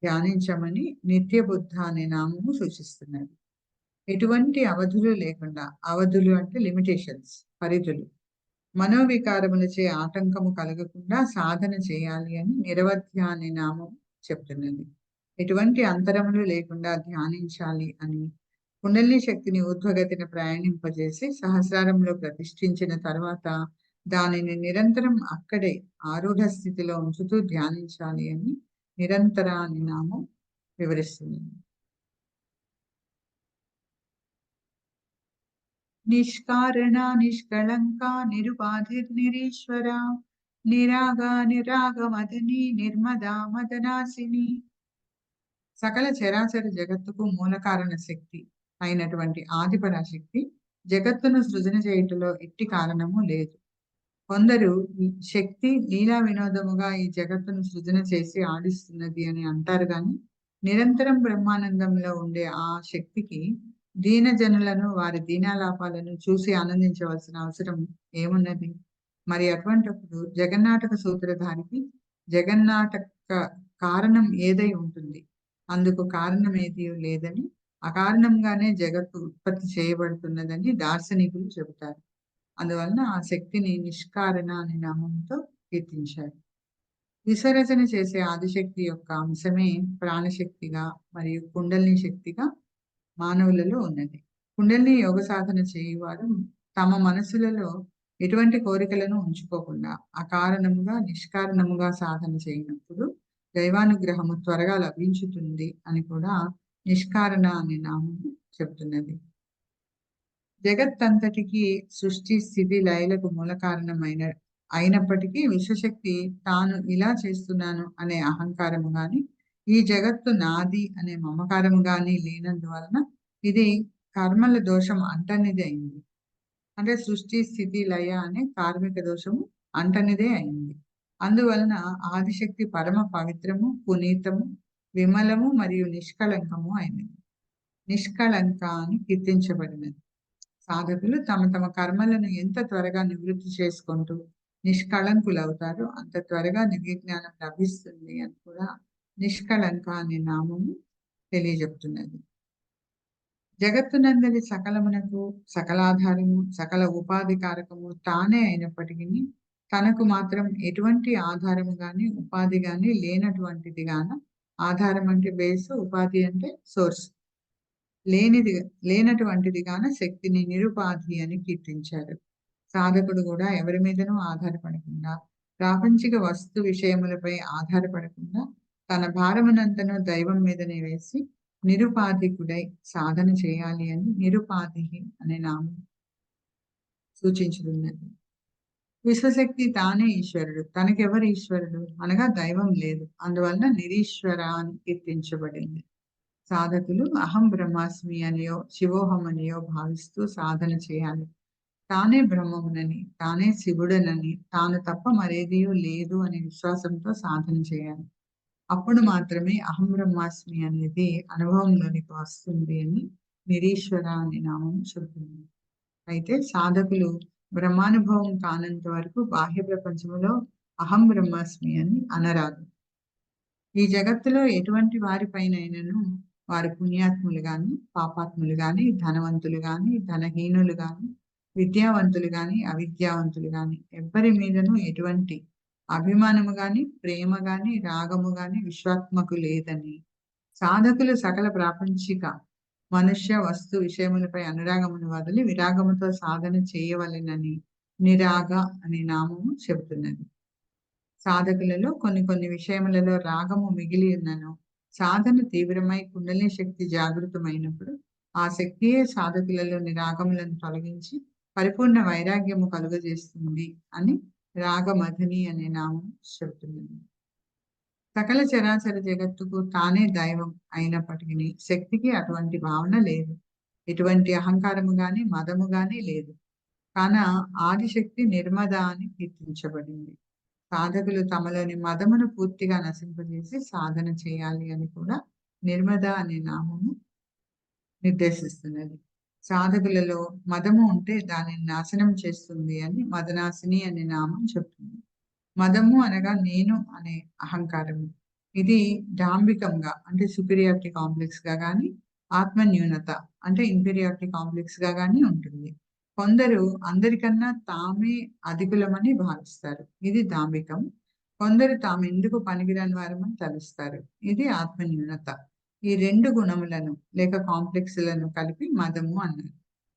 ధ్యానించమని నిత్య బుద్ధ అనే నామము సూచిస్తున్నది. ఎటువంటి అవధులు లేకుండా, అవధులు అంటే లిమిటేషన్స్, పరిధులు, మనోవికారములచే ఆటంకము కలగకుండా సాధన చేయాలి అని నిరవధ్య అనే నామం చెప్తున్నది. ఎటువంటి అంతరములు లేకుండా ధ్యానించాలి అని కుండలిని శక్తిని ఊర్ధ్వగతిని ప్రయాణింపజేసి సహస్రారంలో ప్రతిష్ఠించిన తర్వాత దానిని నిరంతరం అక్కడే ఆరూఢ స్థితిలో ఉంచుతూ ధ్యానించాలి అని నిరంతర అనే నామం వివరిస్తుంది. నిష్కారణ నిష్కళంక నిరుపాధిర్నిరీశ్వర నిరాగ నిరాగమదని నిర్మదా మదనాసిని. సకల చరాచర జగత్తుకు మూల కారణ శక్తి అయినటువంటి ఆదిపరాశక్తి జగత్తును సృజన చేయుటలో ఎట్టి కారణము లేదు. కొందరు ఈ శక్తి లీలా వినోదముగా ఈ జగత్తును సృజన చేసి ఆడిస్తున్నది అని అంటారు కానీ నిరంతరం బ్రహ్మానందంలో ఉండే ఆ శక్తికి దీనజనులను వారి దీనాలాపాలను చూసి ఆనందించవలసిన అవసరం ఏమున్నది? మరి అటువంటప్పుడు జగన్నాటక సూత్రధారికి జగన్నాటక కారణం ఏదై ఉంటుంది? అందుకు కారణం ఏది లేదని, అకారణంగానే జగత్తు ఉత్పత్తి చేయబడుతున్నదని దార్శనికులు చెబుతారు. అందువలన ఆ శక్తిని నిష్కారణ అనే నామంతో కీర్తించారు. విసర్జన చేసే ఆదిశక్తి యొక్క అంశమే ప్రాణశక్తిగా మరియు కుండలిని శక్తిగా మానవులలో ఉన్నది. కుండలిని యోగ సాధన చేయువారు తమ మనసులలో ఎటువంటి కోరికలను ఉంచుకోకుండా అకారణముగా నిష్కారణముగా సాధన చేయనప్పుడు దైవానుగ్రహము త్వరగా లభించుతుంది అని కూడా నిష్కారణ అనే నామము చెప్తున్నది. జగత్తంతటికి సృష్టి స్థితి లయలకు మూల కారణమైన అయినప్పటికీ విశ్వశక్తి తాను ఇలా చేస్తున్నాను అనే అహంకారము గాని ఈ జగత్తు నాది అనే మమకారము గాని లేనందువలన ఇది కర్మల దోషం అంటనిదే అయింది. అంటే సృష్టి స్థితి లయ అనే కార్మిక దోషము అంటనిదే అయింది. అందువలన ఆదిశక్తి పరమ పవిత్రము, పునీతము, విమలము మరియు నిష్కళంకము అయినది. నిష్కళంక అని కీర్తించబడినది. సాధకులు తమ తమ కర్మలను ఎంత త్వరగా నివృత్తి చేసుకుంటూ నిష్కళంకులు అవుతారో అంత త్వరగా దివ్య జ్ఞానం లభిస్తుంది అని కూడా నిష్కళంక అనే నామము తెలియజెప్తున్నది. జగత్తునందరి సకలమునకు సకలాధారము, సకల ఉపాధి కారకము తానే అయినప్పటికీ తనకు మాత్రం ఎటువంటి ఆధారము గాని ఉపాధి గాని లేనటువంటిది గాన ఆధారం అంటే బేస్, ఉపాధి అంటే సోర్స్. లేనటువంటిది గాన శక్తిని నిరుపాధి అని కీర్తించారు. సాధకుడు కూడా ఎవరి మీదనూ ఆధారపడకుండా, ప్రాపంచిక వస్తు విషయములపై ఆధారపడకుండా తన భారమునంతను దైవం మీదనే వేసి నిరుపాధికుడై సాధన చేయాలి అని నిరుపాధి అనే నామం సూచించుతున్నది. విశ్వశక్తి తానే ఈశ్వరుడు. తనకెవరు ఈశ్వరుడు అనగా దైవం లేదు. అందువలన నిరీశ్వర అని కీర్తించబడింది. సాధకులు అహం బ్రహ్మాస్మి అనియో శివోహం అనియో భావిస్తూ సాధన చేయాలి. తానే బ్రహ్మమునని, తానే శివుడనని, తాను తప్ప మరేదియూ లేదు అనే విశ్వాసంతో సాధన చేయాలి. అప్పుడు మాత్రమే అహం బ్రహ్మాస్మి అనేది అనుభవంలోనికి వస్తుంది అని నిరీశ్వర అనే నామం చెబుతుంది. అయితే సాధకులు బ్రహ్మానుభవం కానంత వరకు బాహ్య ప్రపంచంలో అహం బ్రహ్మాస్మి అని అనరాదు. ఈ జగత్తులో ఎటువంటి వారిపైనైనను వారు పుణ్యాత్ములు గాని, పాపాత్ములు గాని, ధనవంతులు గాని, ధనహీనులు గాని, విద్యావంతులు గాని, అవిద్యావంతులు గాని ఎవ్వరి మీదను ఎటువంటి అభిమానము గాని, ప్రేమ గాని, రాగము గాని విశ్వాత్మకు లేదని, సాధకులు సకల ప్రాపంచిక మనుష్య వస్తు విషయములపై అనురాగమును వదిలి విరాగముతో సాధన చేయవలెనని నిరాగ అనే నామము చెబుతున్నది. సాధకులలో కొన్ని కొన్ని విషయములలో రాగము మిగిలి ఉన్నను సాధన తీవ్రమై కుండలిని శక్తి జాగృతమైనప్పుడు ఆ శక్తియే సాధకులలోని రాగములను తొలగించి పరిపూర్ణ వైరాగ్యము కలుగజేస్తుంది అని రాగమథని అనే నామం చెబుతున్నది. సకల చరాచర జగత్తుకు తానే దైవం అయినప్పటికీ శక్తికి అటువంటి భావన లేదు. ఎటువంటి అహంకారము గాని మదము గాని లేదు. కాన ఆదిశక్తి నిర్మద అని కీర్తించబడింది. సాధకులు తమలోని మదమును పూర్తిగా నశింపజేసి సాధన చేయాలి అని కూడా నిర్మద అనే నామము నిర్దేశిస్తున్నది. సాధకులలో మదము ఉంటే దానిని నాశనం చేస్తుంది అని మదనాశిని అనే నామం చెప్తుంది. మదము అనగా నేను అనే అహంకారము. ఇది డాంబికంగా అంటే సుపీరియారిటీ కాంప్లెక్స్ గా గాని, ఆత్మన్యూనత అంటే ఇన్ఫీరియారిటీ కాంప్లెక్స్ గా గాని ఉంటుంది. కొందరు అందరికన్నా తామే అధికులమని భావిస్తారు. ఇది దాంభికం. కొందరు తాము ఎందుకు పనికిరాని వారమని తలుస్తారు. ఇది ఆత్మన్యూనత. ఈ రెండు గుణములను లేక కాంప్లెక్స్లను కలిపి మదము అన్నారు.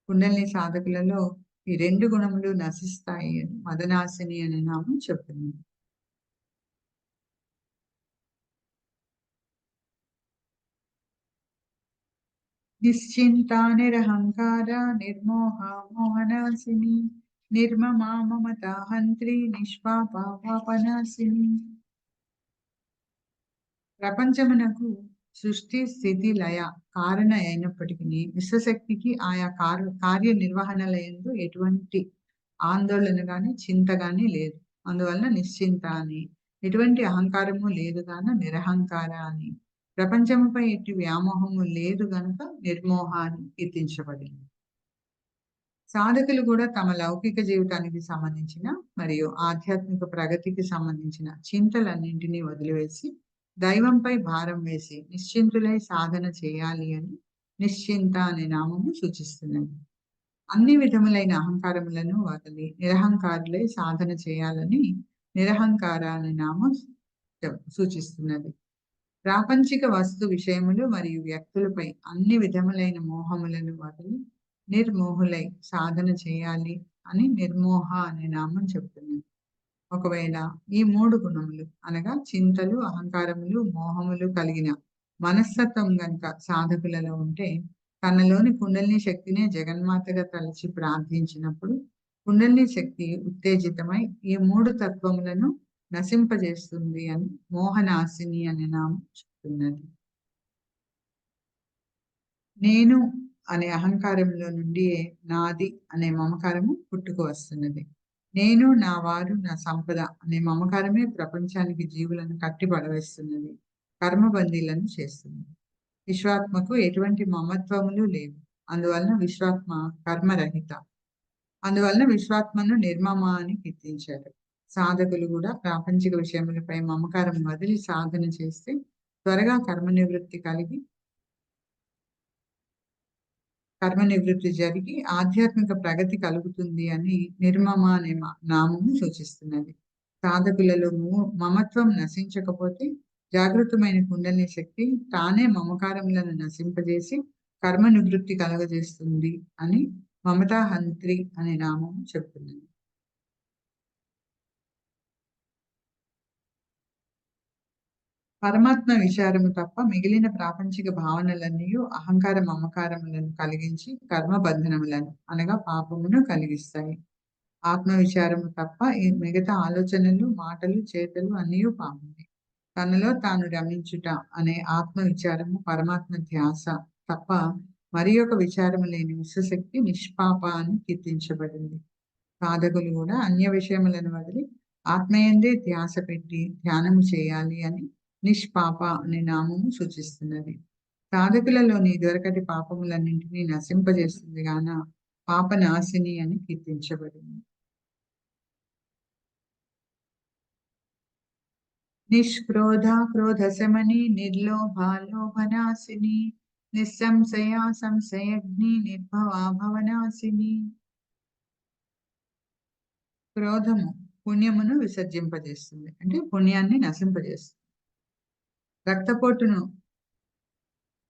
కుండలిని సాధకులలో ఈ రెండు గుణములు నశిస్తాయి అని మదనాశిని అనే నామం చెప్తుంది. నిశ్చింతా నిరహంకార నిర్మోహ మోహనాశిని నిర్మమా మమతా హంత్రి నిష్పాప పాపనాశిని. ప్రపంచమునకు సృష్టి స్థితి లయ కారణ అయినప్పటికీ విశ్వశక్తికి ఆయా కార్య నిర్వహణలందు ఎటువంటి ఆందోళన గాని చింత గాని లేదు. అందువలన నిశ్చింత అని, ఎటువంటి అహంకారము లేదు గాన నిరహంకార అని, ప్రపంచముపై ఎట్టి వ్యామోహము లేదు గనుక నిర్మోహ అని కీర్తించబడింది. సాధకులు కూడా తమ లౌకిక జీవితానికి సంబంధించిన మరియు ఆధ్యాత్మిక ప్రగతికి సంబంధించిన చింతలన్నింటినీ వదిలివేసి దైవంపై భారం వేసి నిశ్చింతులై సాధన చేయాలి అని నిశ్చింత అనే నామము సూచిస్తున్నది. అన్ని విధములైన అహంకారములను వదిలి నిరహంకారులై సాధన చేయాలని నిరహంకార అనే నామం సూచిస్తున్నది. ప్రాపంచిక వస్తు విషయములు మరియు వ్యక్తులపై అన్ని విధములైన మోహములను వదిలి నిర్మోహులై సాధన చేయాలి అని నిర్మోహ అనే నామం చెప్తున్నది. ఒకవేళ ఈ మూడు గుణములు అనగా చింతలు, అహంకారములు, మోహములు కలిగిన మనస్తత్వం గనుక సాధకులలో ఉంటే తనలోని కుండలిని శక్తినే జగన్మాతగా తలచి ప్రార్థించినప్పుడు కుండలిని శక్తి ఉత్తేజితమై ఈ మూడు తత్వములను నశింపజేస్తుంది అని మోహనాశిని అనే నామం చెప్తున్నది. నేను అనే అహంకారంలో నుండి నాది అనే మమకారము పుట్టుకు వస్తున్నది. నేను, నా వారు, నా సంపద అనే మమకారమే ప్రపంచానికి జీవులను కట్టి పడవేస్తున్నది, కర్మబందీలను చేస్తున్నది. విశ్వాత్మకు ఎటువంటి మమత్వములు లేవు. అందువలన విశ్వాత్మ కర్మరహిత. అందువలన విశ్వాత్మను నిర్మమ అని కీర్తించారు. సాధకులు కూడా ప్రాపంచిక విషయములపై మమకారం వదిలి సాధన చేస్తే త్వరగా కర్మ నివృత్తి జరిగి ఆధ్యాత్మిక ప్రగతి కలుగుతుంది అని నిర్మమ అనే నామము సూచిస్తున్నది. సాధకులలో మమత్వం నశించకపోతే జాగృతమైన కుండలిని శక్తి తానే మమకారములను నశింపజేసి కర్మ నివృత్తి కలగజేస్తుంది అని మమతా హంత్రి అనే నామం చెప్తున్నది. పరమాత్మ విచారము తప్ప మిగిలిన ప్రాపంచిక భావనలన్నీ అహంకార మమకారములను కలిగించి కర్మ బంధనములను అనగా పాపమును కలిగిస్తాయి. ఆత్మ విచారము తప్ప ఈ మిగతా ఆలోచనలు, మాటలు, చేతలు అన్నీ పాపమే. తనలో తాను రమించుట అనే ఆత్మ విచారము, పరమాత్మ ధ్యాస తప్ప మరి ఒక విచారము లేని విశ్వశక్తి నిష్పాప అని కీర్తించబడింది. సాధకులు కూడా అన్య విషయములను వదిలి ఆత్మయందే ధ్యాస పెట్టి ధ్యానము చేయాలి అని నిష్పాప అనే నామము సూచిస్తున్నది. సాధకులలోని ఇదివరకటి పాపములన్నింటినీ నశింపజేస్తుంది గాన పాపనాశిని అని కీర్తించబడింది. నిష్క్రోధ క్రోధశమని నిర్లోభ లోభనాశిని నిస్సంశయ సంశయగ్ని నిర్భవా భవనాశిని. క్రోధము పుణ్యమును విసర్జింపజేస్తుంది, అంటే పుణ్యాన్ని నశింపజేస్తుంది. రక్తపోటును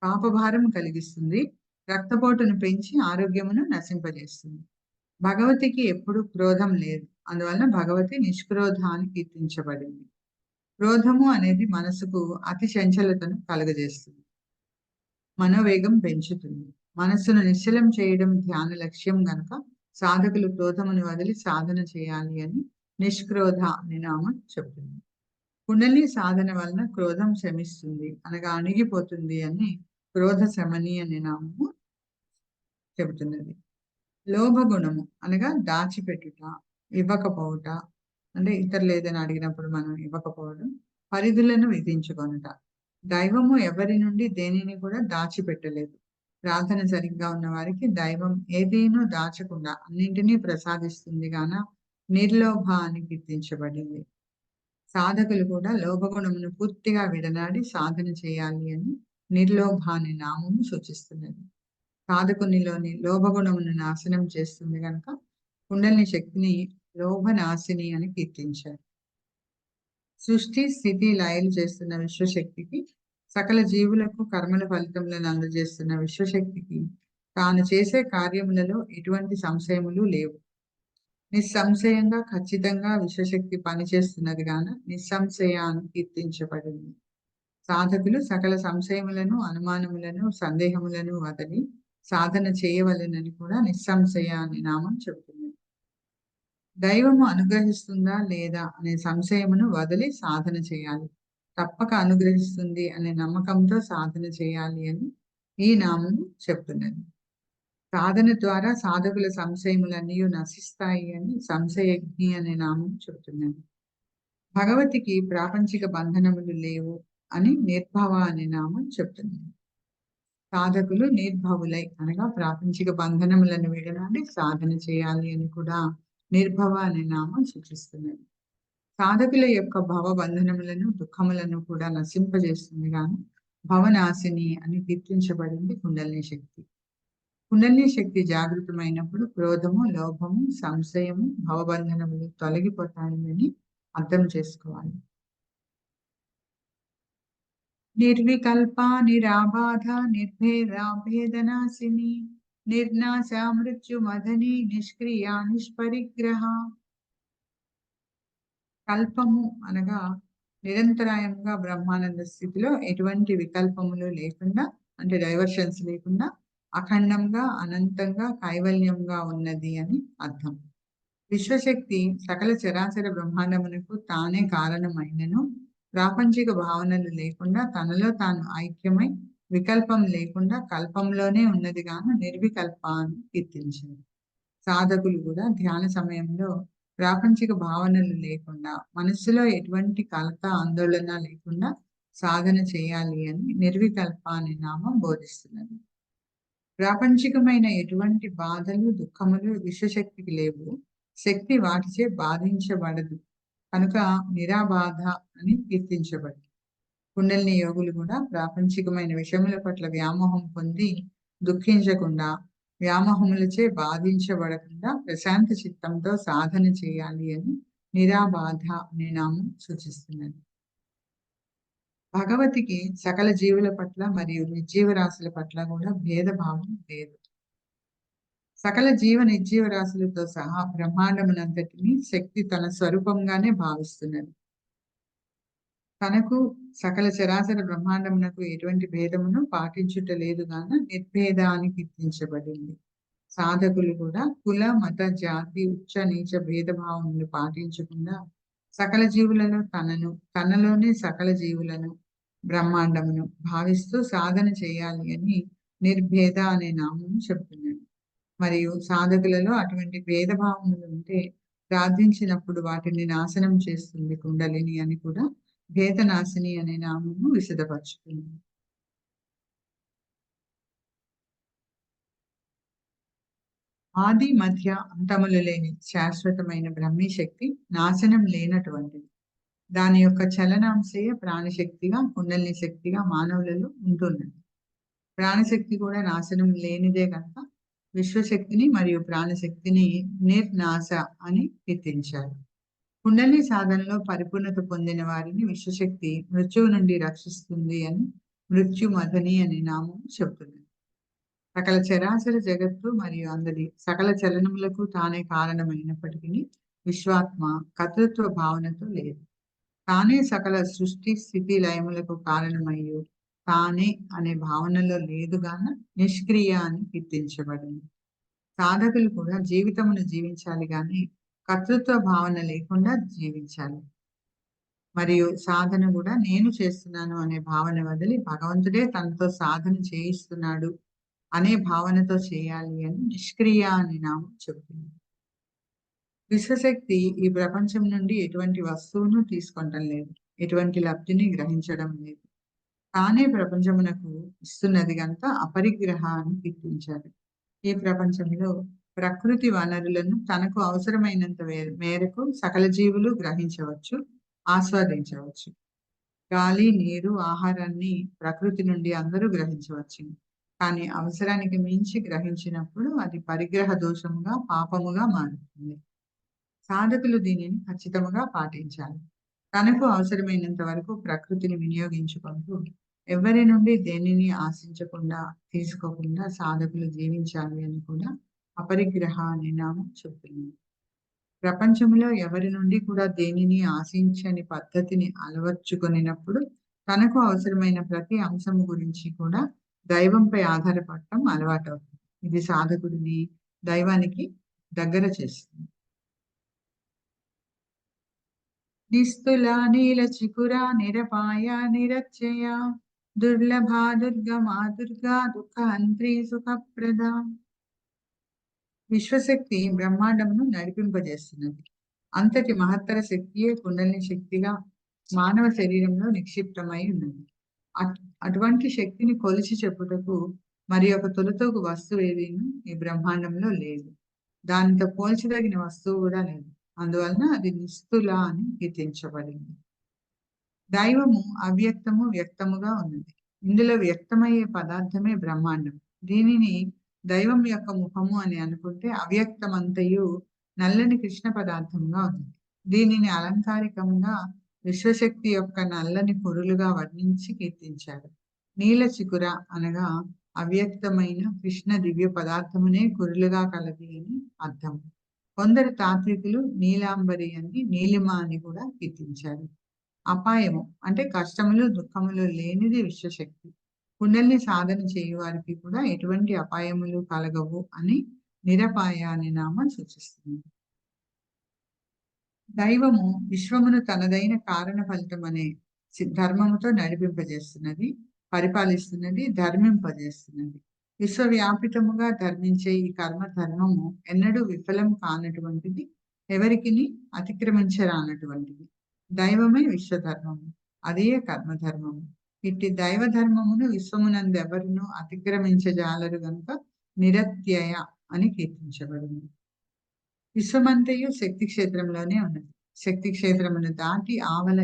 పాపభారం కలిగిస్తుంది, రక్తపోటును పెంచి ఆరోగ్యమును నశింపజేస్తుంది. భగవతికి ఎప్పుడు క్రోధం లేదు, అందువలన భగవతి నిష్క్రోధ అని కీర్తించబడింది. క్రోధము అనేది మనసుకు అతి చంచలతను కలుగజేస్తుంది, మనోవేగం పెంచుతుంది. మనస్సును నిశ్చలం చేయడం ధ్యాన లక్ష్యం గనక సాధకులు క్రోధమును వదిలి సాధన చేయాలి అని నిష్క్రోధ అనే నామం చెప్తుంది. కుండలి సాధన వలన క్రోధం శమిస్తుంది అనగా అణిగిపోతుంది అని క్రోధ శమని అనే నామము చెబుతున్నది. లోభ గుణము అనగా దాచిపెట్టుట, ఇవ్వకపోవుట, అంటే ఇతరులు ఏదైనా అడిగినప్పుడు మనం ఇవ్వకపోవడం, పరిధులను విధించుకొనుట. దైవము ఎవరి నుండి దేనిని కూడా దాచిపెట్టలేదు. ప్రార్థన సరిగ్గా ఉన్న వారికి దైవం ఏదీనూ దాచకుండా అన్నింటినీ ప్రసాదిస్తుంది గాన నిర్లోభ అని కీర్తించబడింది. సాధకులు కూడా లోభగుణమును పూర్తిగా విడనాడి సాధన చేయాలి అని నిర్లోభ అనే నామము సూచిస్తున్నది. సాధకునిలోని లోభగుణమును నాశనం చేస్తుంది కనుక కుండలిని శక్తిని లోభనాశిని అని కీర్తించారు. సృష్టి స్థితి లయలు చేస్తున్న విశ్వశక్తికి, సకల జీవులకు కర్మల ఫలితములను అందజేస్తున్న విశ్వశక్తికి తాను చేసే కార్యములలో ఎటువంటి సంశయములు లేవు. నిస్సంశయంగా ఖచ్చితంగా విశ్వశక్తి పనిచేస్తున్నది గాన నిస్సంశయ అని కీర్తించబడింది. సాధకులు సకల సంశయములను, అనుమానములను, సందేహములను వదిలి సాధన చేయవలెనని కూడా నిస్సంశయ అనే నామం చెబుతుంది. దైవము అనుగ్రహిస్తుందా లేదా అనే సంశయమును వదిలి సాధన చేయాలి. తప్పక అనుగ్రహిస్తుంది అనే నమ్మకంతో సాధన చేయాలి అని ఈ నామము చెప్తున్నది. సాధన ద్వారా సాధకుల సంశయములన్నీ నశిస్తాయి అని సంశయజ్ఞి అనే నామం చెబుతున్నది. భగవతికి ప్రాపంచిక బంధనములు లేవు అని నిర్భవ అనే నామం చెప్తున్నది. సాధకులు నిర్భవులై అనగా ప్రాపంచిక బంధనములను విడనాడి సాధన చేయాలి అని కూడా నిర్భవ అనే నామం సూచిస్తున్నది. సాధకుల యొక్క భవ బంధనములను, దుఃఖములను కూడా నశింపజేస్తుంది గాని భవనాశిని అని కీర్తించబడింది కుండలిని శక్తి. కుండలిని శక్తి జాగృతమైనప్పుడు క్రోధము, లోభము, సంశయము, భవబంధనములు తొలగిపోతాయి అని అర్థం చేసుకోవాలి. నిర్వికల్ప నిరాబాధ నిర్భేదాభేదనాశిని నిర్నాశ మృత్యుమదని నిష్క్రియ నిష్పరిగ్రహ. కల్పము అనగా నిరంతరాయంగా బ్రహ్మానంద స్థితిలో ఎటువంటి వికల్పములు లేకుండా, అంటే డైవర్షన్స్ లేకుండా అఖండంగా, అనంతంగా, కైవల్యంగా ఉన్నది అని అర్థం. విశ్వశక్తి సకల చరాచర బ్రహ్మాండమునకు తానే కారణమైనను ప్రాపంచిక భావనలు లేకుండా తనలో తాను ఐక్యమై వికల్పం లేకుండా కల్పంలోనే ఉన్నది గాన నిర్వికల్ప అని కీర్తించింది. సాధకులు కూడా ధ్యాన సమయంలో ప్రాపంచిక భావనలు లేకుండా, మనస్సులో ఎటువంటి కలత, ఆందోళన లేకుండా సాధన చేయాలి అని నిర్వికల్ప అనే నామం బోధిస్తున్నది. ప్రాపంచికమైన ఎటువంటి బాధలు, దుఃఖములు విశ్వశక్తికి లేవు. శక్తి వాటిచే బాధించబడదు కనుక నిరాబాధ అని కీర్తించబడింది. కుండలిని యోగులు కూడా ప్రాపంచికమైన విషయముల పట్ల వ్యామోహం పొంది దుఃఖించకుండా, వ్యామోహములచే బాధించబడకుండా ప్రశాంత చిత్తంతో సాధన చేయాలి అని నిరాబాధ అనే నామం సూచిస్తున్నది. భగవతికి సకల జీవుల పట్ల మరియు నిర్జీవ రాశుల పట్ల కూడా భేదభావం లేదు. సకల నిర్జీవ రాశులతో సహా బ్రహ్మాండమునంతటిని శక్తి తన స్వరూపంగానే భావిస్తున్నది. తనకు సకల చరాచర బ్రహ్మాండమునకు ఎటువంటి భేదమును పాటించుట లేదు గాన నిర్భేదాన్ని కీర్తించబడింది. సాధకులు కూడా కుల, మత, జాతి, ఉచ్చ నీచ భేదభావములు పాటించకుండా సకల జీవులను తనలోనే సకల జీవులను బ్రహ్మాండమును భావిస్తూ సాధన చేయాలి అని నిర్భేద అనే నామము చెప్తున్నాడు. మరియు సాధకులలో అటువంటి భేదభావములు ఉంటే ప్రార్థించినప్పుడు వాటిని నాశనం చేస్తుంది కుండలిని అని కూడా భేదనాశిని అనే నామము విశదపరుచుతుంది. ఆది మధ్య అంతములు లేని శాశ్వతమైన బ్రహ్మీ శక్తి నాశనం లేనటువంటిది. దాని యొక్క చలనాంశయ ప్రాణశక్తిగా కుండలిని శక్తిగా మానవులలో ఉంటున్నది. ప్రాణశక్తి కూడా నాశనం లేనిదే కనుక విశ్వశక్తిని మరియు ప్రాణశక్తిని నిర్నాశ అని కీర్తించారు. కుండలి సాధనలో పరిపూర్ణత పొందిన వారిని విశ్వశక్తి మృత్యువు నుండి రక్షిస్తుంది అని మృత్యుమథని అనే నామం చెబుతుంది. సకల చరాచర జగత్తు మరియు అందరి సకల చలనములకు తానే కారణమైనప్పటికీ విశ్వాత్మ కర్తృత్వ భావనతో లేదు. తానే సకల సృష్టి స్థితి లయములకు కారణమయ్యు తానే అనే భావనలో లేదుగాన నిష్క్రియ అని కీర్తించబడింది. సాధకులు కూడా జీవితమును జీవించాలి గాని కర్తృత్వ భావన లేకుండా జీవించాలి. మరియు సాధన కూడా నేను చేస్తున్నాను అనే భావన వదిలి భగవంతుడే తనతో సాధన చేయిస్తున్నాడు అనే భావనతో చేయాలి అని నిష్క్రియ అనే నామం చెబుతుంది. విశ్వశక్తి ఈ ప్రపంచం నుండి ఎటువంటి వస్తువును తీసుకుంటం లేదు, ఎటువంటి లబ్ధిని గ్రహించడం లేదు. తానే ప్రపంచమునకు ఇస్తున్నది కనుక అపరిగ్రహ అని కీర్తించారు. ఈ ప్రపంచంలో ప్రకృతి వనరులను తనకు అవసరమైనంత మేరకు సకల జీవులు గ్రహించవచ్చు, ఆస్వాదించవచ్చు. గాలి, నీరు, ఆహారాన్ని ప్రకృతి నుండి అందరూ గ్రహించవచ్చు. కానీ అవసరానికి మించి గ్రహించినప్పుడు అది పరిగ్రహ దోషముగా పాపముగా మారుతుంది. సాధకులు దీనిని ఖచ్చితంగా పాటించాలి. తనకు అవసరమైనంత వరకు ప్రకృతిని వినియోగించుకుంటూ ఎవరి నుండి దేనిని ఆశించకుండా తీసుకోకుండా సాధకులు జీవించాలి అని కూడా అపరిగ్రహ అనే నామం చెప్తుంది. ప్రపంచంలో ఎవరి నుండి కూడా దేనిని ఆశించని పద్ధతిని అలవర్చుకొనినప్పుడు తనకు అవసరమైన ప్రతి అంశం గురించి కూడా దైవంపై ఆధారపడటం అలవాటు అవుతుంది. ఇది సాధకుడిని దైవానికి దగ్గర చేస్తుంది. నిస్తుల నీల చికుర నిరపాయ నిరచ్చయ దుర్లభ దుర్గమా దుర్గా దుఃఖహంత్రి సుఖప్రద. విశ్వశక్తి బ్రహ్మాండమును నడిపింపజేస్తున్నది. అంతటి మహత్తర శక్తియే కుండలిని శక్తిగా మానవ శరీరంలో నిక్షిప్తమై ఉన్నది. అటువంటి శక్తిని కొలిచి చెప్పుటకు మరి ఒక తొలతోగు వస్తువు ఏదీను ఈ బ్రహ్మాండంలో లేదు. దానితో పోల్చదగిన వస్తువు కూడా లేదు. అందువలన అది నిస్తుల అని కీర్తించబడింది. దైవము అవ్యక్తము వ్యక్తముగా ఉన్నది. ఇందులో వ్యక్తమయ్యే పదార్థమే బ్రహ్మాండం. దీనిని దైవం యొక్క ముఖము అని అనుకుంటే అవ్యక్తమంతయు నల్లని కృష్ణ పదార్థంగా ఉంది. దీనిని అలంకారికంగా విశ్వశక్తి యొక్క నల్లని పొరులుగా వర్ణించి కీర్తించారు. నీల చికుర అనగా అవ్యక్తమైన కృష్ణ దివ్య పదార్థమునే కురులుగా కలది అని అర్థం. కొందరు తాత్వికులు నీలాంబరి అని నీలిమ అని కూడా కీర్తించారు. అపాయము అంటే కష్టములు దుఃఖములు లేనిది విశ్వశక్తి. కుండలిని సాధన చేయు వారికి కూడా ఎటువంటి అపాయములు కలగవు అని నిరపాయ అనే నామం సూచిస్తుంది. దైవము విశ్వమును తనదైన కారణ ఫలితం అనే ధర్మముతో నడిపింపజేస్తున్నది, పరిపాలిస్తున్నది, ధర్మింపజేస్తున్నది. విశ్వవ్యాపితముగా ధర్మించే ఈ కర్మ ధర్మము ఎన్నడూ విఫలం కానటువంటిది, ఎవరికి అతిక్రమించరానటువంటిది. దైవమే విశ్వధర్మము, అదే కర్మధర్మము. ఇట్టి దైవ ధర్మమును విశ్వమునందెవరును అతిక్రమించజాలరు గనుక నిరత్యయ అని కీర్తించబడింది. విశ్వమంతయు శక్తి క్షేత్రంలోనే ఉన్నది. శక్తి క్షేత్రమును దాటి ఆవల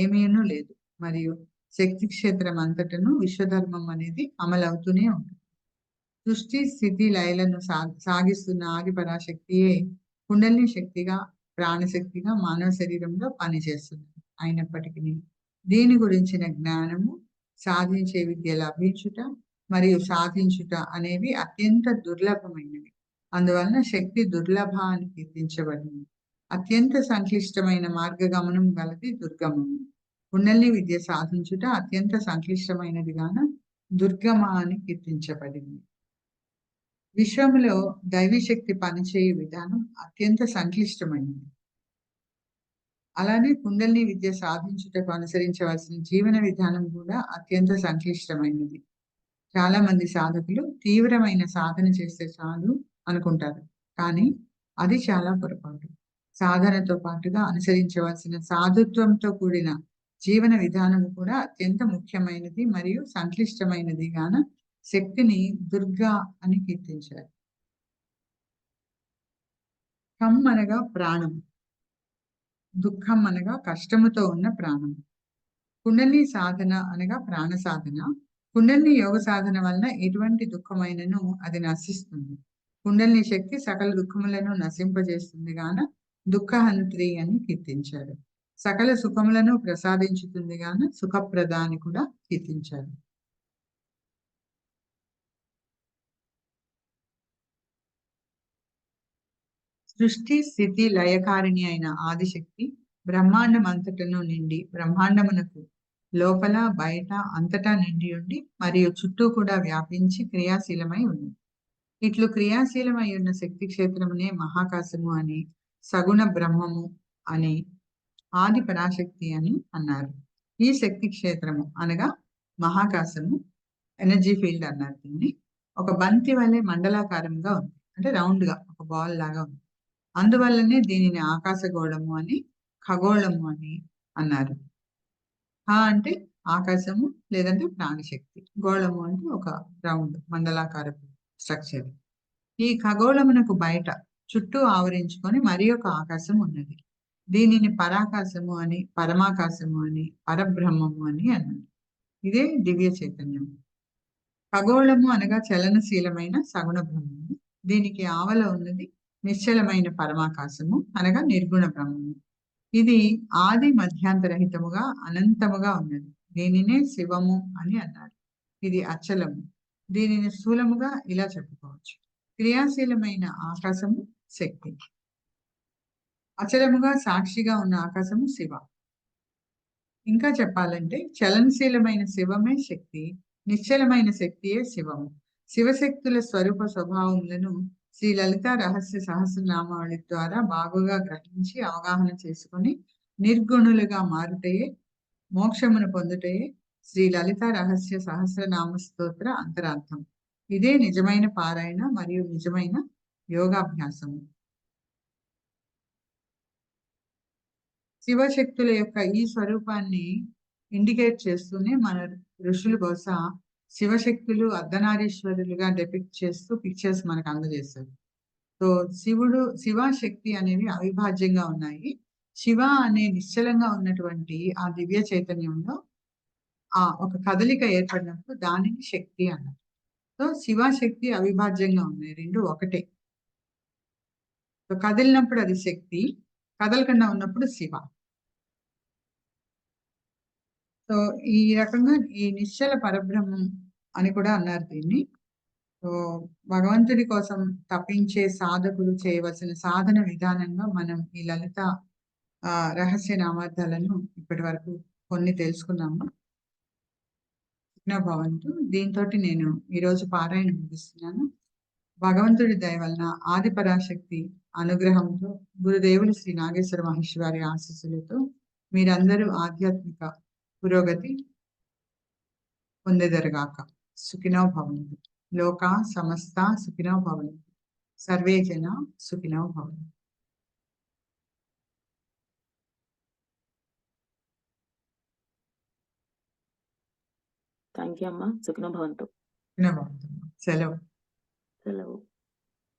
ఏమీనూ లేదు. మరియు శక్తి క్షేత్రం అంతటను విశ్వధర్మం అనేది అమలవుతూనే ఉంటుంది. సృష్టి స్థితి లయలను సాగిస్తున్న ఆది పరాశక్తియే కుండలిని శక్తిగా ప్రాణశక్తిగా మానవ శరీరంలో పనిచేస్తుంది. అయినప్పటికీ దీని గురించిన జ్ఞానము, సాధించే విద్య లభించుట మరియు సాధించుట అనేవి అత్యంత దుర్లభమైనవి. అందువలన శక్తి దుర్లభ అని కీర్తించబడింది. అత్యంత సంక్లిష్టమైన మార్గగమనం గలది దుర్గమము. కుండలిని విద్య సాధించుట అత్యంత సంక్లిష్టమైనది గాన దుర్గమ అని కీర్తించబడింది. విశ్వములో దైవీ శక్తి పనిచేయు విధానం అత్యంత సంక్లిష్టమైనది. అలానే కుండలిని విద్య సాధించుటకు అనుసరించవలసిన జీవన విధానం కూడా అత్యంత సంక్లిష్టమైనది. చాలా మంది సాధకులు తీవ్రమైన సాధన చేస్తే చాలు అనుకుంటారు, కానీ అది చాలా పొరపాటు. సాధనతో పాటుగా అనుసరించవలసిన సాధుత్వంతో కూడిన జీవన విధానం కూడా అత్యంత ముఖ్యమైనది మరియు సంక్లిష్టమైనది గాన శక్తిని దుర్గా అని కీర్తించారు. కం అనగా ప్రాణం, దుఃఖం అనగా కష్టముతో ఉన్న ప్రాణం. కుండలిని సాధన అనగా ప్రాణ సాధన. కుండలిని యోగ సాధన వలన ఎటువంటి దుఃఖమైనను అది నశిస్తుంది. కుండలిని శక్తి సకల దుఃఖములను నశింపజేస్తుంది గాన దుఃఖహంత్రి అని కీర్తించారు. సకల సుఖములను ప్రసాదించుతుంది గాన సుఖప్రద అని కూడా కీర్తించారు. సృష్టి స్థితి లయకారిణి అయిన ఆదిశక్తి బ్రహ్మాండం అంతటను నిండి బ్రహ్మాండమునకు లోపల బయట అంతటా నిండి ఉండి మరియు చుట్టూ కూడా వ్యాపించి క్రియాశీలమై ఉంది. ఇట్లు క్రియాశీలమై ఉన్న శక్తి క్షేత్రమునే మహాకాశము అని, సగుణ బ్రహ్మము అని, ఆది పరాశక్తి అని అన్నారు. ఈ శక్తి క్షేత్రము అనగా మహాకాశము, ఎనర్జీ ఫీల్డ్ అన్నారు దీన్ని, ఒక బంతి వలె మండలాకారంగా ఉంది, అంటే రౌండ్ గా ఒక బాల్ లాగా ఉంది. అందువల్లనే దీనిని ఆకాశగోళము అని, ఖగోళము అని అన్నారు. అంటే ఆకాశము లేదంటే ప్రాణశక్తి, గోళము అంటే ఒక రౌండ్ మండలాకారపు స్ట్రక్చర్. ఈ ఖగోళమునకు బయట చుట్టూ ఆవరించుకొని మరి ఒక ఆకాశం ఉన్నది. దీనిని పరాకాశము అని, పరమాకాశము అని, పరబ్రహ్మము అని అన్నారు. ఇదే దివ్య చైతన్యం. ఖగోళము అనగా చలనశీలమైన సగుణ బ్రహ్మము. దీనికి ఆవల ఉన్నది నిశ్చలమైన పరమాకాశము అనగా నిర్గుణ బ్రహ్మము. ఇది ఆది మధ్యాంతరహితముగా అనంతముగా ఉన్నది. దీనినే శివము అని అన్నారు. ఇది అచలము. దీనిని స్థూలముగా ఇలా చెప్పుకోవచ్చు. క్రియాశీలమైన ఆకాశము శక్తి, అచలముగా సాక్షిగా ఉన్న ఆకాశము శివ. ఇంకా చెప్పాలంటే చలనశీలమైన శివమే శక్తి, నిశ్చలమైన శక్తియే శివము. శివశక్తుల స్వరూప స్వభావములను శ్రీ లలిత రహస్య సహస్రనామావళి ద్వారా బాగుగా గ్రహించి అవగాహన చేసుకుని నిర్గుణులుగా మారుటయే, మోక్షమును పొందుటయే శ్రీ లలిత రహస్య సహస్రనామ స్తోత్ర అంతరార్థం. ఇదే నిజమైన పారాయణ మరియు నిజమైన యోగాభ్యాసము. శివశక్తుల యొక్క ఈ స్వరూపాన్ని ఇండికేట్ చేస్తూనే మన ఋషులు బహుశా శివశక్తులు అర్ధనారీశ్వరులుగా డెపిక్ట్ చేస్తూ పిక్చర్స్ మనకు అందజేస్తారు. సో శివశక్తి అనేవి అవిభాజ్యంగా ఉన్నాయి. శివ అనే నిశ్చలంగా ఉన్నటువంటి ఆ దివ్య చైతన్యంలో ఒక కదలిక ఏర్పడినప్పుడు దానిని శక్తి అన్నారు. సో శివశక్తి అవిభాజ్యంగా ఉన్నాయి, రెండు ఒకటే. సో కదిలినప్పుడు అది శక్తి, కదలకుండా ఉన్నప్పుడు శివ. సో ఈ రకంగా ఈ నిశ్చల పరబ్రహ్మం అని కూడా అన్నారు దీన్ని. సో భగవంతుడి కోసం తప్పించే సాధకులు చేయవలసిన సాధన విధానంగా మనం ఈ లలిత రహస్య నామార్థాలను ఇప్పటి వరకు కొన్ని తెలుసుకున్నాము. భవంతు. దీంతో నేను ఈరోజు పారాయణ ముగిస్తున్నాను. భగవంతుడి దయ వలన ఆది పరాశక్తి అనుగ్రహంతో గురుదేవులు శ్రీ నాగేశ్వర మహర్షి వారి ఆశీస్సులతో మీరందరూ ఆధ్యాత్మిక పురోగతి పొందెదరుగాక. సుఖినో భవంతు. లోకా సమస్త సుఖినో భవంతు. సర్వే జన సుఖినో భవంతు. థ్యాంక్ యూ అమ్మా. సుఖినో భవంతు. సుఖినో భవంతు. సెలవు.